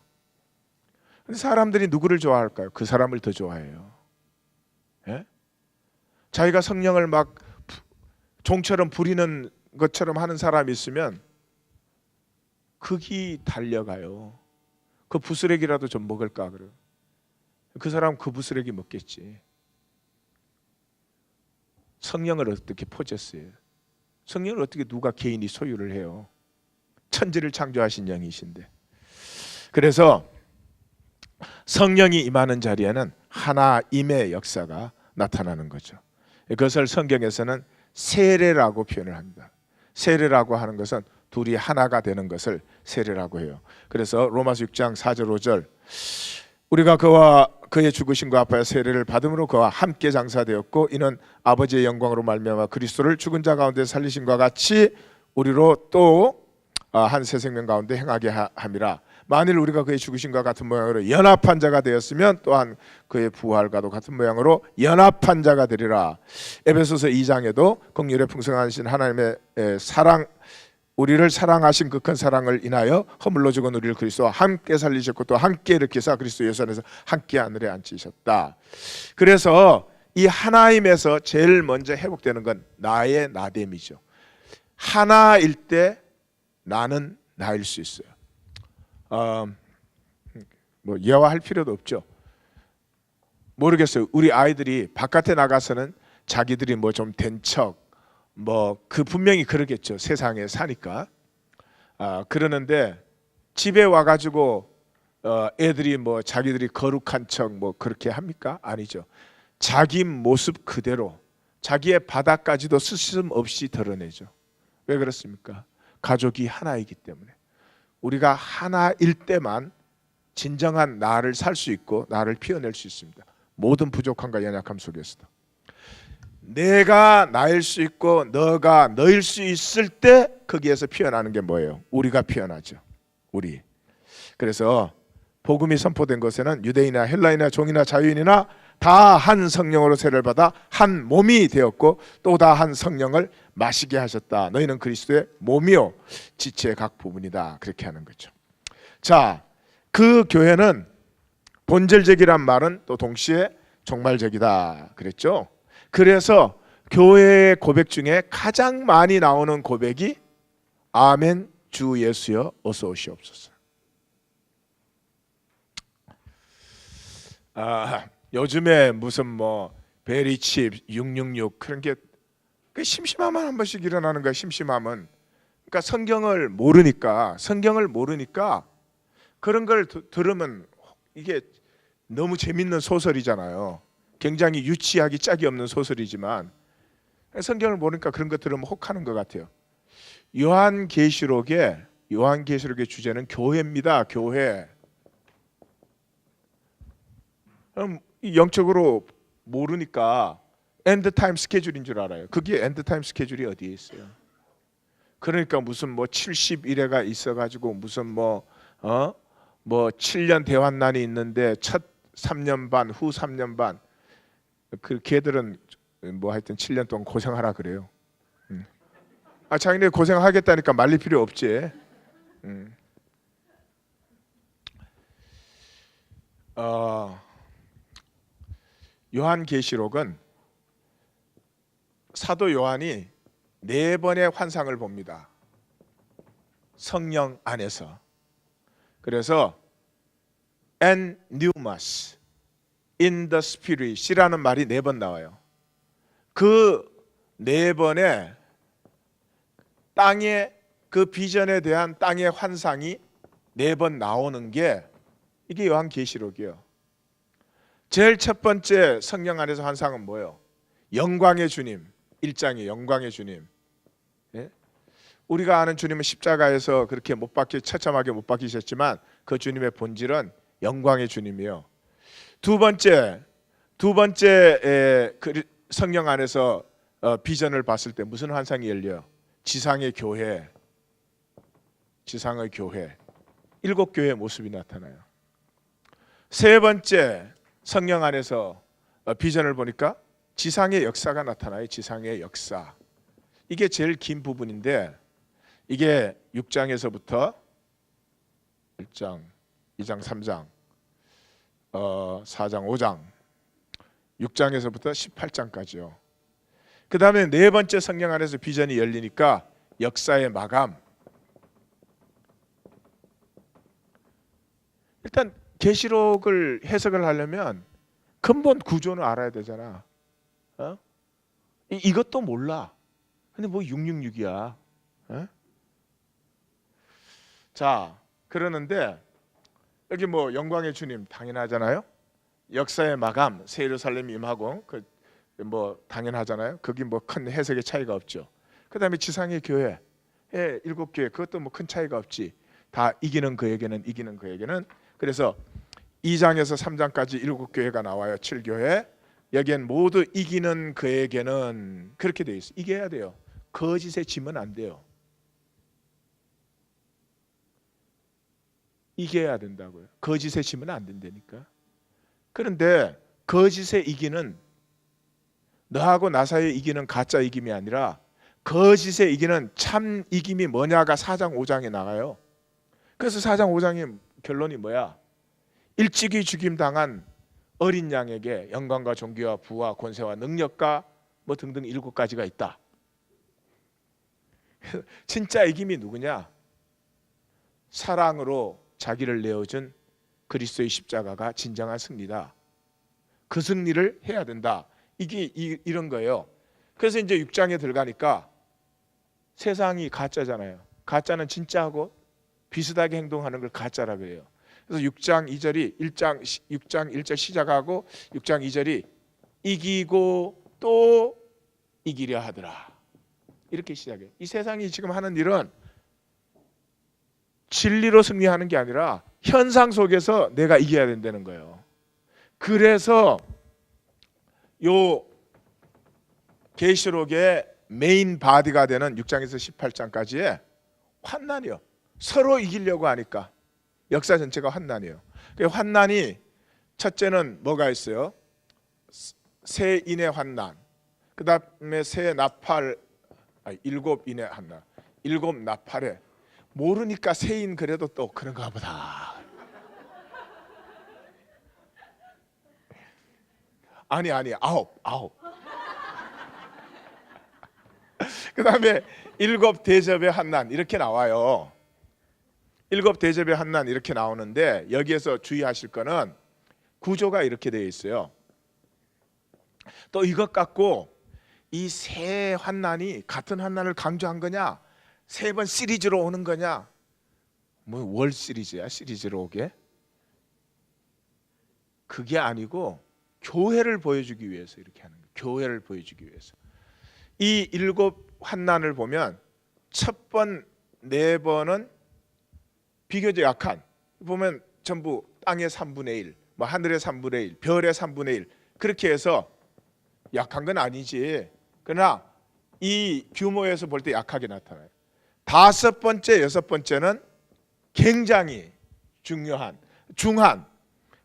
사람들이 누구를 좋아할까요? 그 사람을 더 좋아해요. 예? 자기가 성령을 막 종처럼 부리는 것처럼 하는 사람이 있으면 극이 달려가요. 그 부스레기라도 좀 먹을까 그래요. 그 사람 그 부스레기 먹겠지. 성령을 어떻게 포졌어요? 성령을 어떻게 누가 개인이 소유를 해요? 천지를 창조하신 영이신데. 그래서 성령이 임하는 자리에는 하나임의 역사가 나타나는 거죠. 그것을 성경에서는 세례라고 표현을 합니다. 세례라고 하는 것은 둘이 하나가 되는 것을 세례라고 해요. 그래서 로마서 6장 4절 5절, 우리가 그와 그의 죽으심과 아파야 세례를 받음으로 그와 함께 장사되었고 이는 아버지의 영광으로 말미암아 그리스도를 죽은 자 가운데 살리심과 같이 우리로 또 한 새 생명 가운데 행하게 함이라. 만일 우리가 그의 죽으심과 같은 모양으로 연합한 자가 되었으면 또한 그의 부활과도 같은 모양으로 연합한 자가 되리라. 에베소서 2장에도 긍휼의 풍성하신 하나님의 사랑, 우리를 사랑하신 그 큰 사랑을 인하여 허물로 죽은 우리를 그리스도와 함께 살리셨고 또 함께 일으키사 그리스도 예수 안에서 함께 하늘에 앉히셨다. 그래서 이 하나임에서 제일 먼저 회복되는 건 나의 나됨이죠. 하나일 때 나는 나일 수 있어요. 뭐 예화할 필요도 없죠. 모르겠어요. 우리 아이들이 바깥에 나가서는 자기들이 뭐 좀 된 척, 뭐 그 분명히 그러겠죠. 세상에 사니까. 그러는데 집에 와가지고 애들이 뭐 자기들이 거룩한 척 뭐 그렇게 합니까? 아니죠. 자기 모습 그대로 자기의 바닥까지도 스스럼 없이 드러내죠. 왜 그렇습니까? 가족이 하나이기 때문에. 우리가 하나일 때만 진정한 나를 살 수 있고 나를 피워낼 수 있습니다. 모든 부족함과 연약함 속에서도. 내가 나일 수 있고 너가 너일 수 있을 때 거기에서 피어나는 게 뭐예요? 우리가 피어나죠. 우리. 그래서 복음이 선포된 것에는 유대인이나 헬라인이나 종이나 자유인이나 다 한 성령으로 세례를 받아 한 몸이 되었고 또 다 한 성령을 마시게 하셨다. 너희는 그리스도의 몸이요 지체의 각 부분이다. 그렇게 하는 거죠. 자, 그 교회는 본질적이란 말은 또 동시에 종말적이다 그랬죠. 그래서 교회의 고백 중에 가장 많이 나오는 고백이 아멘 주 예수여 어서 오시옵소서. 요즘에 무슨 뭐 베리칩 666 그런 게 심심하면 한 번씩 일어나는 거야. 심심하면. 그러니까 성경을 모르니까 그런 걸 들으면 이게 너무 재밌는 소설이잖아요. 굉장히 유치하기 짝이 없는 소설이지만 성경을 모르니까 그런 거 들으면 혹하는 것 같아요. 요한계시록의 주제는 교회입니다. 교회. 그럼 영적으로 모르니까 엔드타임 스케줄인 줄 알아요. 그게 엔드타임 스케줄이 어디에 있어요? 그러니까 무슨 뭐 70일회가 있어가지고 무슨 뭐 7년 대환난이 있는데 첫 3년 반, 후 3년 반 그 걔들은 뭐 하여튼 7년 동안 고생하라 그래요. 자기네 고생하겠다니까 말릴 필요 없지. 요한계시록은 사도 요한이 4번의 환상을 봅니다. 성령 안에서. 그래서 en pneumos, in the spirit이라는 말이 4번 나와요. 그 4번의 땅의 그 비전에 대한 땅의 환상이 4번 나오는 게 이게 요한계시록이에요. 제일 첫 번째 성령 안에서 환상은 뭐예요? 영광의 주님. 1장이 영광의 주님. 예? 우리가 아는 주님은 십자가에서 그렇게 처참하게 못 박히셨지만 그 주님의 본질은 영광의 주님이요. 두 번째 성령 안에서 비전을 봤을 때 무슨 환상이 열려요? 지상의 교회. 7교회의 모습이 나타나요. 세 번째 성령 안에서 비전을 보니까 지상의 역사가 나타나요. 지상의 역사. 이게 제일 긴 부분인데 이게 6장에서부터 1장, 2장, 3장, 4장, 5장, 6장에서부터 18장까지요. 그 다음에 네 번째 성령 안에서 비전이 열리니까 역사의 마감. 일단 계시록을 해석을 하려면 근본 구조는 알아야 되잖아. 이것도 몰라. 근데 뭐 666이야. 자, 그러는데 여기 뭐 영광의 주님 당연하잖아요. 역사의 마감, 새 예루살렘 임하고 뭐 당연하잖아요. 거기 뭐 큰 해석의 차이가 없죠. 그다음에 지상의 교회, 7교회 그것도 뭐 큰 차이가 없지. 다 이기는 그에게는. 그래서 2장에서 3장까지 7교회가 나와요. 7교회. 여기엔 모두 이기는 그에게는 그렇게 돼 있어. 이겨야 돼요. 거짓에 지면 안 돼요. 이겨야 된다고요. 거짓에 지면 안 된다니까. 그런데 거짓에 이기는, 너하고 나 사이에 이기는 가짜 이김이 아니라 거짓에 이기는 참 이김이 뭐냐가 4장 5장에 나와요. 그래서 4장 5장의 결론이 뭐야? 일찍이 죽임당한 어린 양에게 영광과 존귀와 부와 권세와 능력과 뭐 등등 7가지가 있다. 진짜 이김이 누구냐? 사랑으로 자기를 내어준 그리스도의 십자가가 진정한 승리다. 그 승리를 해야 된다. 이게 이런 거예요. 그래서 이제 6장에 들어가니까 세상이 가짜잖아요. 가짜는 진짜하고 비슷하게 행동하는 걸 가짜라고 해요. 그래서 6장 2절이 6장 1절 시작하고 6장 2절이 이기고 또 이기려 하더라. 이렇게 시작해요. 이 세상이 지금 하는 일은 진리로 승리하는 게 아니라 현상 속에서 내가 이겨야 된다는 거예요. 그래서 요 계시록의 메인 바디가 되는 6장에서 18장까지의 환난이요. 서로 이기려고 하니까 역사 전체가 환난이에요. 그 환난이 첫째는 뭐가 있어요? 세인의 환난. 그 다음에 세 나팔, 일곱 인의 환난. 일곱 나팔에 모르니까 세인 그래도 또 그런가 보다. 아니 아홉. 그 다음에 일곱 대접의 환난 이렇게 나와요. 일곱 대접의 환난 이렇게 나오는데 여기에서 주의하실 거는 구조가 이렇게 되어 있어요. 또 이것 갖고 이 세 환난이 같은 환난을 강조한 거냐, 세 번 시리즈로 오는 거냐, 뭐 월 시리즈야 시리즈로 오게? 그게 아니고 교회를 보여주기 위해서 이렇게 하는 거예요. 교회를 보여주기 위해서. 이 일곱 환난을 보면 첫 번, 네 번은 비교적 약한, 보면 전부 땅의 3분의 1, 뭐 하늘의 3분의 1, 별의 3분의 1 그렇게 해서 약한 건 아니지. 그러나 이 규모에서 볼 때 약하게 나타나요. 다섯 번째, 여섯 번째는 굉장히 중요한, 중한.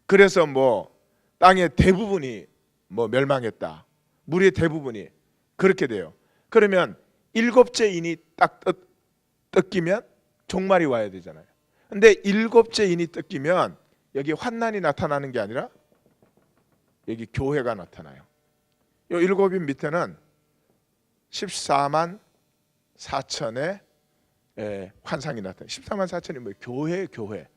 그래서 뭐 땅의 대부분이 뭐 멸망했다. 물의 대부분이 그렇게 돼요. 그러면 일곱째 인이 딱 뜯기면 종말이 와야 되잖아요. 근데 일곱째 인이 뜯기면 여기 환난이 나타나는 게 아니라 여기 교회가 나타나요. 이 일곱인 밑에는 14만 4천의 환상이 나타나요. 14만 4천이 뭐예요? 교회.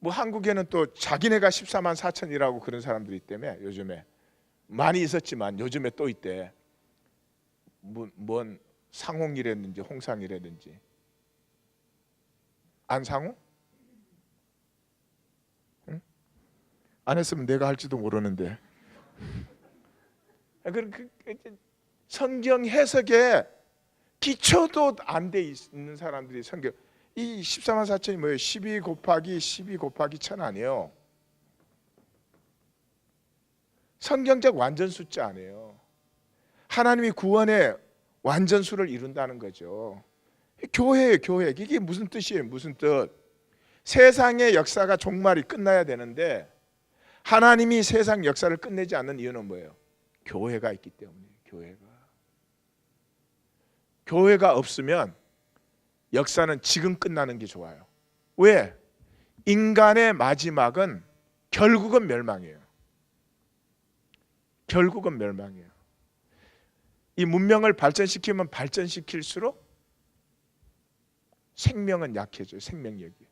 뭐 한국에는 또 자기네가 14만 4천이라고 그런 사람들이 때문에 요즘에 많이 있었지만 요즘에 또 있대. 뭔 상홍이라든지 홍상이라든지. 안상우? 응? 안 했으면 내가 할지도 모르는데. 성경 해석에 기초도 안 돼 있는 사람들이 성경, 이 14만 4천이 뭐예요? 12 곱하기 1000 아니에요. 성경적 완전 숫자 아니에요. 하나님이 구원의 완전수를 이룬다는 거죠. 교회예요, 교회. 이게 무슨 뜻이에요? 무슨 뜻? 세상의 역사가 종말이 끝나야 되는데 하나님이 세상 역사를 끝내지 않는 이유는 뭐예요? 교회가 있기 때문이에요. 교회가 없으면 역사는 지금 끝나는 게 좋아요. 왜? 인간의 마지막은 결국은 멸망이에요. 결국은 멸망이에요. 이 문명을 발전시키면 발전시킬수록 생명은 약해져요. 생명력이.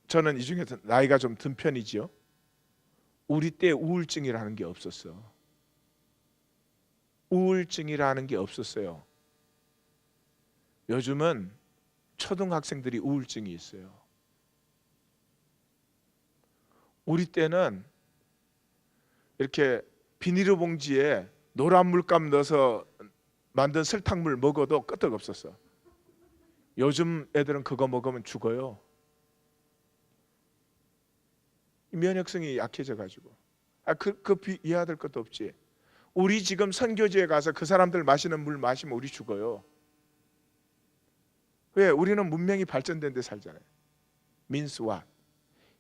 저는 이 중에서 나이가 좀 든 편이지요. 우리 때 우울증이라는 게 없었어. 우울증이라는 게 없었어요. 요즘은 초등학생들이 우울증이 있어요. 우리 때는 이렇게 비닐봉지에 노란 물감 넣어서 만든 설탕물 먹어도 끄떡 없었어. 요즘 애들은 그거 먹으면 죽어요. 면역성이 약해져 가지고. 이해할 것도 없지. 우리 지금 선교지에 가서 그 사람들 마시는 물 마시면 우리 죽어요. 왜? 우리는 문명이 발전된 데 살잖아요. 민스와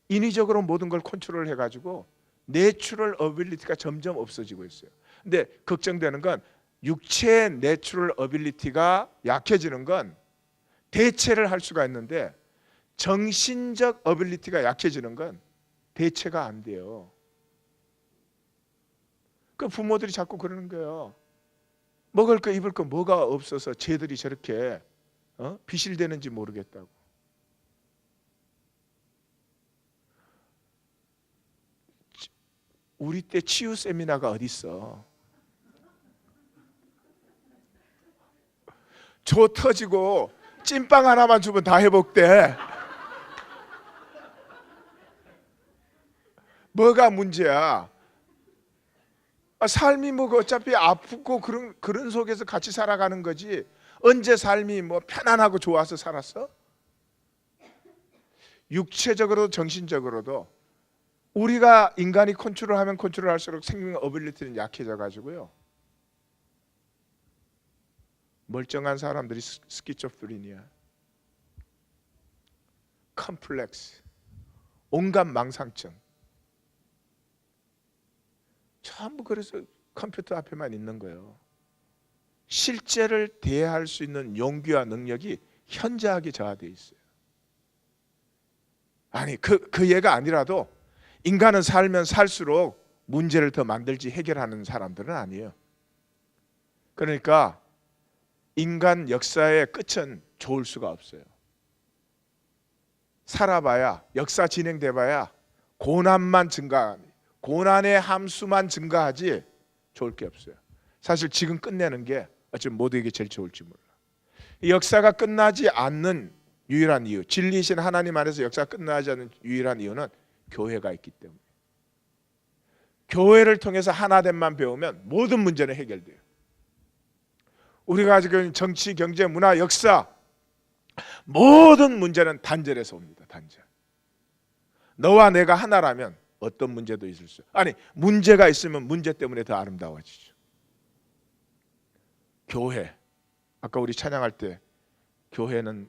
인위적으로 모든 걸 컨트롤 해가지고 내추럴 어빌리티가 점점 없어지고 있어요. 근데 걱정되는 건 육체의 내추럴 어빌리티가 약해지는 건 대체를 할 수가 있는데 정신적 어빌리티가 약해지는 건 대체가 안 돼요. 그 부모들이 자꾸 그러는 거예요. 먹을 거 입을 거 뭐가 없어서 쟤들이 저렇게 비실대는지 모르겠다고. 우리 때 치유 세미나가 어디 있어? 조 터지고 찐빵 하나만 주면 다 회복돼. 뭐가 문제야? 삶이 뭐 어차피 아프고 그런 속에서 같이 살아가는 거지. 언제 삶이 뭐 편안하고 좋아서 살았어? 육체적으로도 정신적으로도 우리가 인간이 컨트롤하면 컨트롤할수록 생명 어빌리티는 약해져 가지고요. 멀쩡한 사람들이 스키조프리니아, 컴플렉스, 온갖 망상증, 전부 그래서 컴퓨터 앞에만 있는 거예요. 실제를 대할 수 있는 용기와 능력이 현저하게 저하되어 있어요. 아니 그 예가 아니라도 인간은 살면 살수록 문제를 더 만들지 해결하는 사람들은 아니에요. 그러니까 인간 역사의 끝은 좋을 수가 없어요. 살아봐야, 역사 진행돼봐야 고난만 고난의 함수만 증가하지 좋을 게 없어요. 사실 지금 끝내는 게 어쩌면 모두에게 제일 좋을지 몰라. 이 역사가 끝나지 않는 유일한 이유, 진리이신 하나님 안에서 역사가 끝나지 않는 유일한 이유는 교회가 있기 때문에. 교회를 통해서 하나됨만 배우면 모든 문제는 해결돼요. 우리가 지금 정치, 경제, 문화, 역사 모든 문제는 단절에서 옵니다. 단절. 너와 내가 하나라면 어떤 문제도 있을 수. 아니 문제가 있으면 문제 때문에 더 아름다워지죠. 교회. 아까 우리 찬양할 때 교회는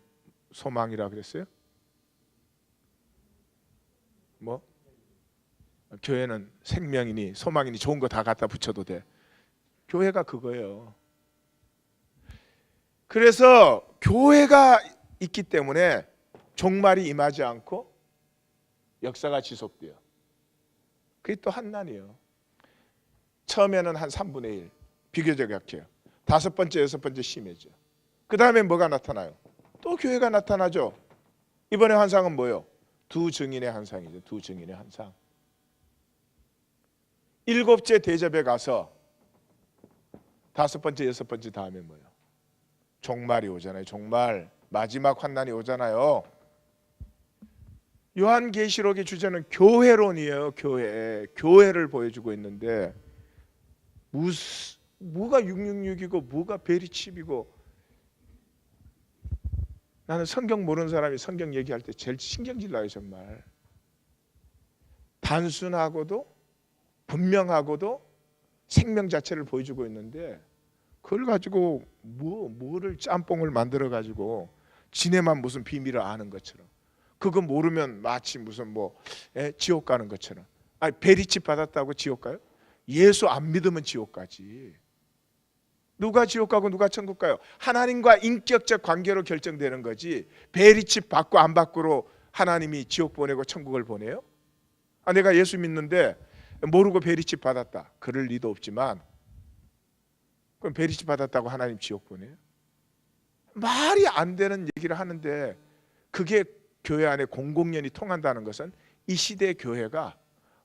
소망이라 그랬어요? 뭐? 교회는 생명이니 소망이니 좋은 거 다 갖다 붙여도 돼. 교회가 그거예요. 그래서 교회가 있기 때문에 종말이 임하지 않고 역사가 지속돼요. 그게 또 한난이에요. 처음에는 한 3분의 1 비교적 약해요. 5번째, 6번째 심해져. 그 다음에 뭐가 나타나요? 또 교회가 나타나죠. 이번에 환상은 뭐예요? 두 증인의 환상이죠. 두 증인의 환상. 7째 대접에 가서 5번째, 6번째 다음에 뭐예요? 종말이 오잖아요. 종말, 마지막 환난이 오잖아요. 요한계시록의 주제는 교회론이에요. 교회를 보여주고 있는데 뭐가 666이고 뭐가 베리칩이고. 나는 성경 모르는 사람이 성경 얘기할 때 제일 신경질 나요. 정말 단순하고도 분명하고도 생명 자체를 보여주고 있는데 그걸 가지고 뭐를 짬뽕을 만들어 가지고 지네만 무슨 비밀을 아는 것처럼, 그거 모르면 마치 무슨 지옥 가는 것처럼. 아니 베리칩 받았다고 지옥 가요? 예수 안 믿으면 지옥 가지. 누가 지옥 가고 누가 천국 가요? 하나님과 인격적 관계로 결정되는 거지. 베리칩 받고 안 받고로 하나님이 지옥 보내고 천국을 보내요? 내가 예수 믿는데 모르고 베리칩 받았다, 그럴 리도 없지만 그럼 베리칩 받았다고 하나님 지옥 보내요? 말이 안 되는 얘기를 하는데 그게 교회 안에 공공연히 통한다는 것은 이 시대의 교회가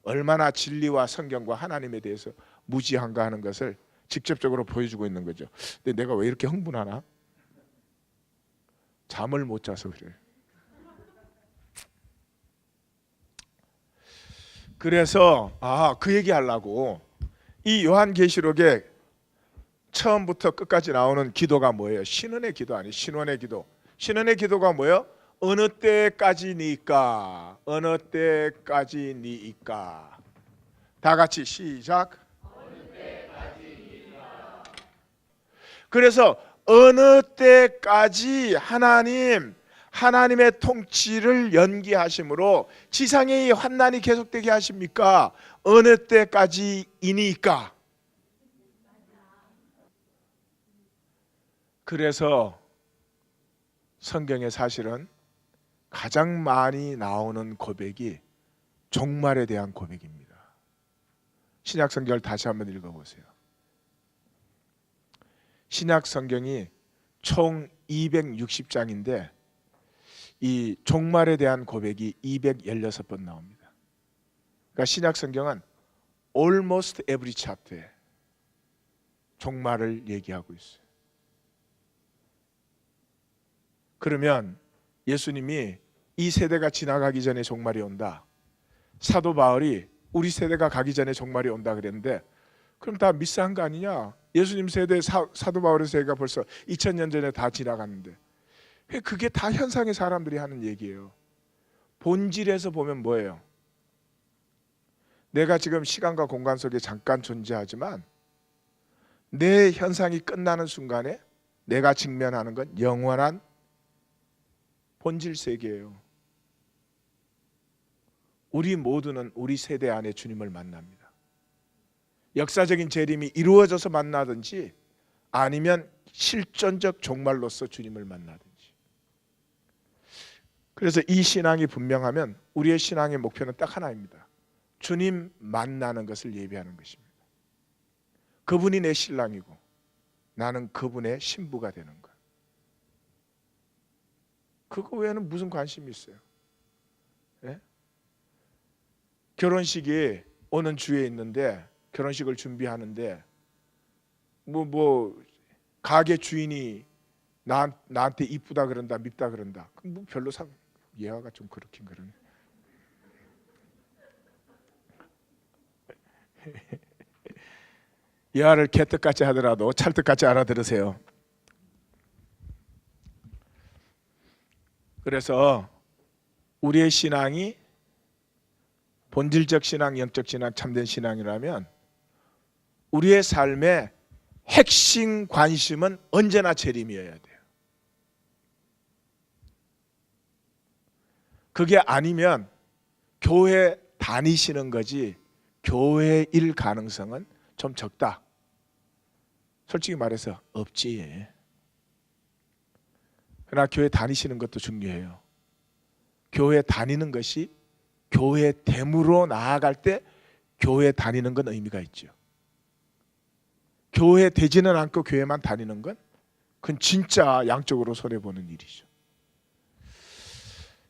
얼마나 진리와 성경과 하나님에 대해서 무지한가 하는 것을 직접적으로 보여주고 있는 거죠. 근데 내가 왜 이렇게 흥분하나? 잠을 못 자서 그래요. 그래서 그 얘기 하려고, 이 요한계시록에 처음부터 끝까지 나오는 기도가 뭐예요? 신원의 기도 아니에요. 신원의 기도. 신원의 기도가 뭐예요? 어느 때까지니까, 어느 때까지니까. 다 같이 시작. 어느 때까지니까. 그래서 어느 때까지 하나님의 통치를 연기하심으로 지상의 이 환난이 계속되게 하십니까? 어느 때까지이니까? 그래서 성경에 사실은 가장 많이 나오는 고백이 종말에 대한 고백입니다. 신약 성경을 다시 한번 읽어보세요. 신약 성경이 총 260장인데 이 종말에 대한 고백이 216번 나옵니다. 그러니까 신약 성경은 almost every chapter에 종말을 얘기하고 있어요. 그러면 예수님이 이 세대가 지나가기 전에 종말이 온다, 사도 바울이 우리 세대가 가기 전에 종말이 온다 그랬는데, 그럼 다 미스한 거 아니냐? 예수님 세대, 사도 바울의 세대가 벌써 2000년 전에 다 지나갔는데 그게 다 현상의 사람들이 하는 얘기예요. 본질에서 보면 뭐예요? 내가 지금 시간과 공간 속에 잠깐 존재하지만 내 현상이 끝나는 순간에 내가 직면하는 건 영원한 본질 세계예요. 우리 모두는 우리 세대 안에 주님을 만납니다. 역사적인 재림이 이루어져서 만나든지 아니면 실존적 종말로서 주님을 만나든지. 그래서 이 신앙이 분명하면 우리의 신앙의 목표는 딱 하나입니다. 주님 만나는 것을 예비하는 것입니다. 그분이 내 신랑이고 나는 그분의 신부가 되는 것. 그거 외에는 무슨 관심이 있어요? 예? 결혼식이 오는 주에 있는데 결혼식을 준비하는데 가게 주인이 나한테 이쁘다 그런다, 밉다 그런다. 그럼 뭐 별로 예화가 좀 그렇긴 그러네. 예화를 개떡같이 하더라도 찰떡같이 알아들으세요. 그래서 우리의 신앙이 본질적 신앙, 영적 신앙, 참된 신앙이라면 우리의 삶의 핵심 관심은 언제나 재림이어야 돼요. 그게 아니면 교회 다니시는 거지 교회일 가능성은 좀 적다. 솔직히 말해서 없지. 그러나 교회 다니시는 것도 중요해요. 교회 다니는 것이 교회 됨으로 나아갈 때 교회 다니는 건 의미가 있죠. 교회 되지는 않고 교회만 다니는 건 그건 진짜 양쪽으로 손해보는 일이죠.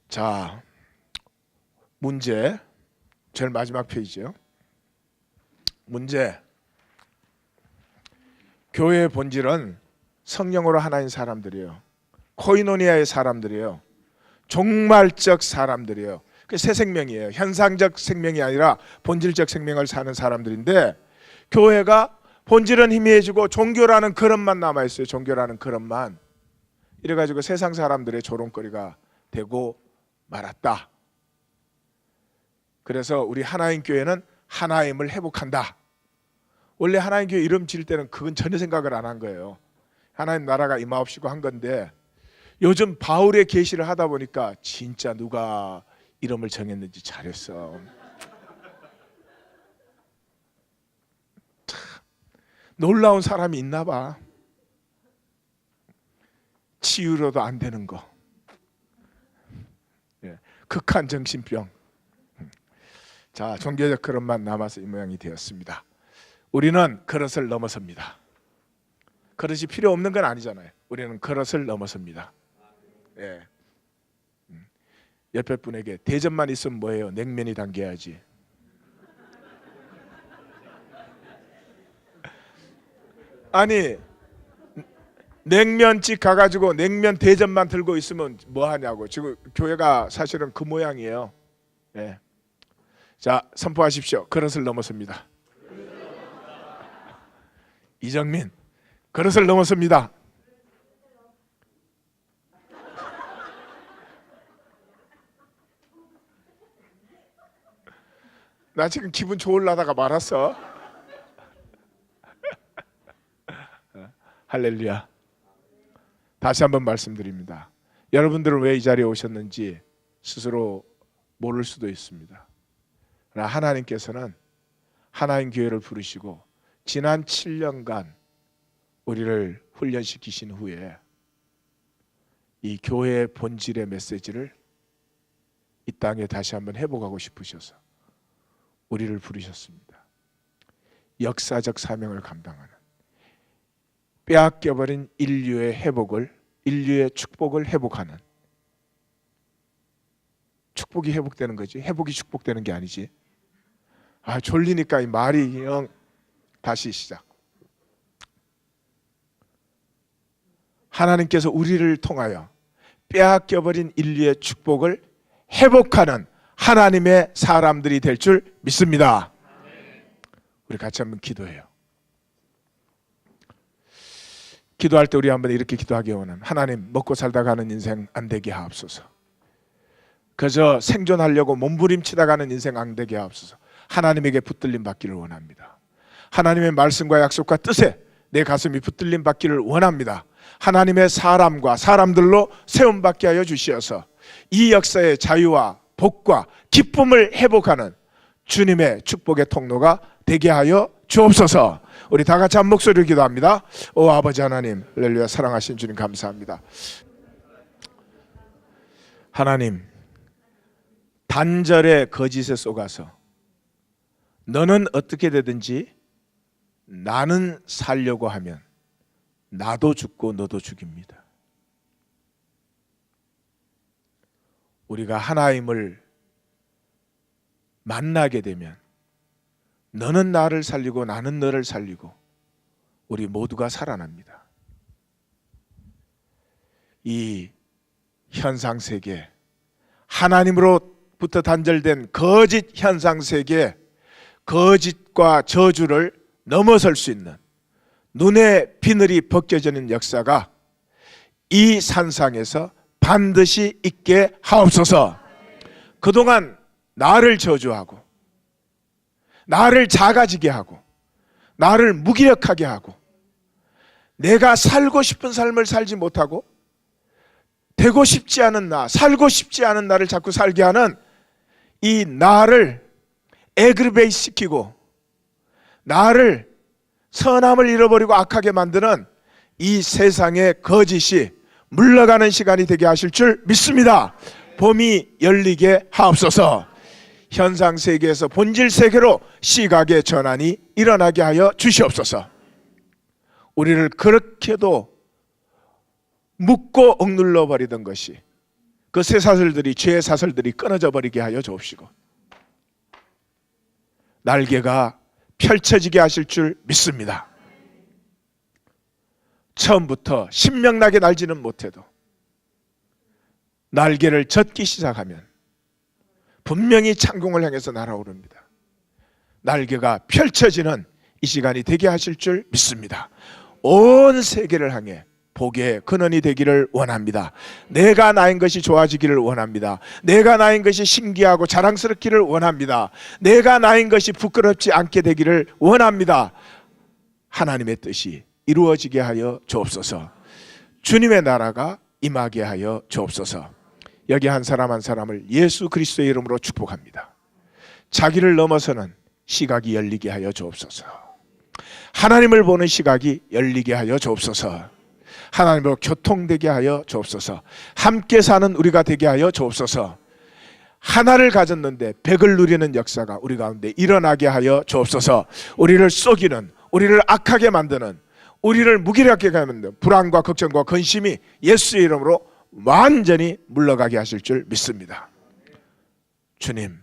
자, 문제 제일 마지막 페이지요. 문제. 교회의 본질은 성령으로 하나인 사람들이에요. 코이노니아의 사람들이에요. 종말적 사람들이에요. 그 새 생명이에요. 현상적 생명이 아니라 본질적 생명을 사는 사람들인데, 교회가 본질은 희미해지고 종교라는 그릇만 남아있어요. 종교라는 그릇만. 이래가지고 세상 사람들의 조롱거리가 되고 말았다. 그래서 우리 하나님 교회는 하나임을 회복한다. 원래 하나님 교회 이름 지을 때는 그건 전혀 생각을 안 한 거예요. 하나님 나라가 임하옵시고 한 건데, 요즘 바울의 계시를 하다 보니까 진짜 누가 이름을 정했는지 잘했어. 참 놀라운 사람이 있나 봐. 치유로도 안 되는 거. 극한 정신병. 자, 종교적 그릇만 남아서 이 모양이 되었습니다. 우리는 그릇을 넘어섭니다. 그릇이 필요 없는 건 아니잖아요. 우리는 그릇을 넘어섭니다. 예. 옆에 분에게 대접만 있으면 뭐예요? 냉면이 당겨야지. 아니, 냉면집 가가지고 냉면 대접만 들고 있으면 뭐 하냐고. 지금 교회가 사실은 그 모양이에요. 예. 자, 선포하십시오. 그릇을 넘었습니다. 이정민, 그릇을 넘었습니다. 나 지금 기분 좋으려다가 말았어. 할렐루야. 다시 한번 말씀드립니다. 여러분들은 왜 이 자리에 오셨는지 스스로 모를 수도 있습니다. 그러나 하나님께서는 하나님 교회를 부르시고 지난 7년간 우리를 훈련시키신 후에 이 교회의 본질의 메시지를 이 땅에 다시 한번 회복하고 싶으셔서 우리를 부르셨습니다. 역사적 사명을 감당하는, 빼앗겨버린 인류의 회복을, 인류의 축복을 회복하는, 축복이 회복되는 거지 회복이 축복되는 게 아니지. 졸리니까 이 말이 다시 시작. 하나님께서 우리를 통하여 빼앗겨버린 인류의 축복을 회복하는 하나님의 사람들이 될 줄 믿습니다. 우리 같이 한번 기도해요. 기도할 때 우리 한번 이렇게 기도하기 원합니다. 하나님, 먹고 살다 가는 인생 안 되게 하옵소서. 그저 생존하려고 몸부림치다 가는 인생 안 되게 하옵소서. 하나님에게 붙들림 받기를 원합니다. 하나님의 말씀과 약속과 뜻에 내 가슴이 붙들림 받기를 원합니다. 하나님의 사람과 사람들로 세움받게 하여 주시어서 이 역사의 자유와 복과 기쁨을 회복하는 주님의 축복의 통로가 되게 하여 주옵소서. 우리 다 같이 한 목소리로 기도합니다. 오 아버지 하나님, 할렐루야, 사랑하신 주님 감사합니다. 하나님, 단절의 거짓에 속아서 너는 어떻게 되든지 나는 살려고 하면 나도 죽고 너도 죽입니다. 우리가 하나님을 만나게 되면 너는 나를 살리고 나는 너를 살리고 우리 모두가 살아납니다. 이 현상세계, 하나님으로부터 단절된 거짓 현상세계, 거짓과 저주를 넘어설 수 있는 눈의 비늘이 벗겨지는 역사가 이 산상에서 반드시 있게 하옵소서. 그동안 나를 저주하고 나를 작아지게 하고 나를 무기력하게 하고 내가 살고 싶은 삶을 살지 못하고 되고 싶지 않은 나, 살고 싶지 않은 나를 자꾸 살게 하는 이 나를 에그리베이트 시키고 나를 선함을 잃어버리고 악하게 만드는 이 세상의 거짓이 물러가는 시간이 되게 하실 줄 믿습니다. 봄이 열리게 하옵소서. 현상 세계에서 본질 세계로 시각의 전환이 일어나게 하여 주시옵소서. 우리를 그렇게도 묶고 억눌러 버리던 것이, 그 쇠사슬들이, 죄의 사슬들이 끊어져 버리게 하여 주옵시고 날개가 펼쳐지게 하실 줄 믿습니다. 처음부터 신명나게 날지는 못해도 날개를 젓기 시작하면 분명히 창공을 향해서 날아오릅니다. 날개가 펼쳐지는 이 시간이 되게 하실 줄 믿습니다. 온 세계를 향해 복의 근원이 되기를 원합니다. 내가 나인 것이 좋아지기를 원합니다. 내가 나인 것이 신기하고 자랑스럽기를 원합니다. 내가 나인 것이 부끄럽지 않게 되기를 원합니다. 하나님의 뜻이 이루어지게 하여 주옵소서. 주님의 나라가 임하게 하여 주옵소서. 여기 한 사람 한 사람을 예수 그리스도의 이름으로 축복합니다. 자기를 넘어서는 시각이 열리게 하여 주옵소서. 하나님을 보는 시각이 열리게 하여 주옵소서. 하나님으로 교통되게 하여 주옵소서. 함께 사는 우리가 되게 하여 주옵소서. 하나를 가졌는데 백을 누리는 역사가 우리 가운데 일어나게 하여 주옵소서. 우리를 속이는, 우리를 악하게 만드는, 우리를 무기력하게 만드는 불안과 걱정과 근심이 예수의 이름으로 완전히 물러가게 하실 줄 믿습니다. 주님,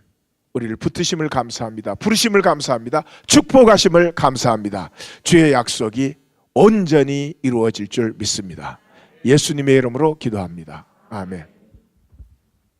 우리를 붙으심을 감사합니다. 부르심을 감사합니다. 축복하심을 감사합니다. 주의 약속이 온전히 이루어질 줄 믿습니다. 예수님의 이름으로 기도합니다. 아멘.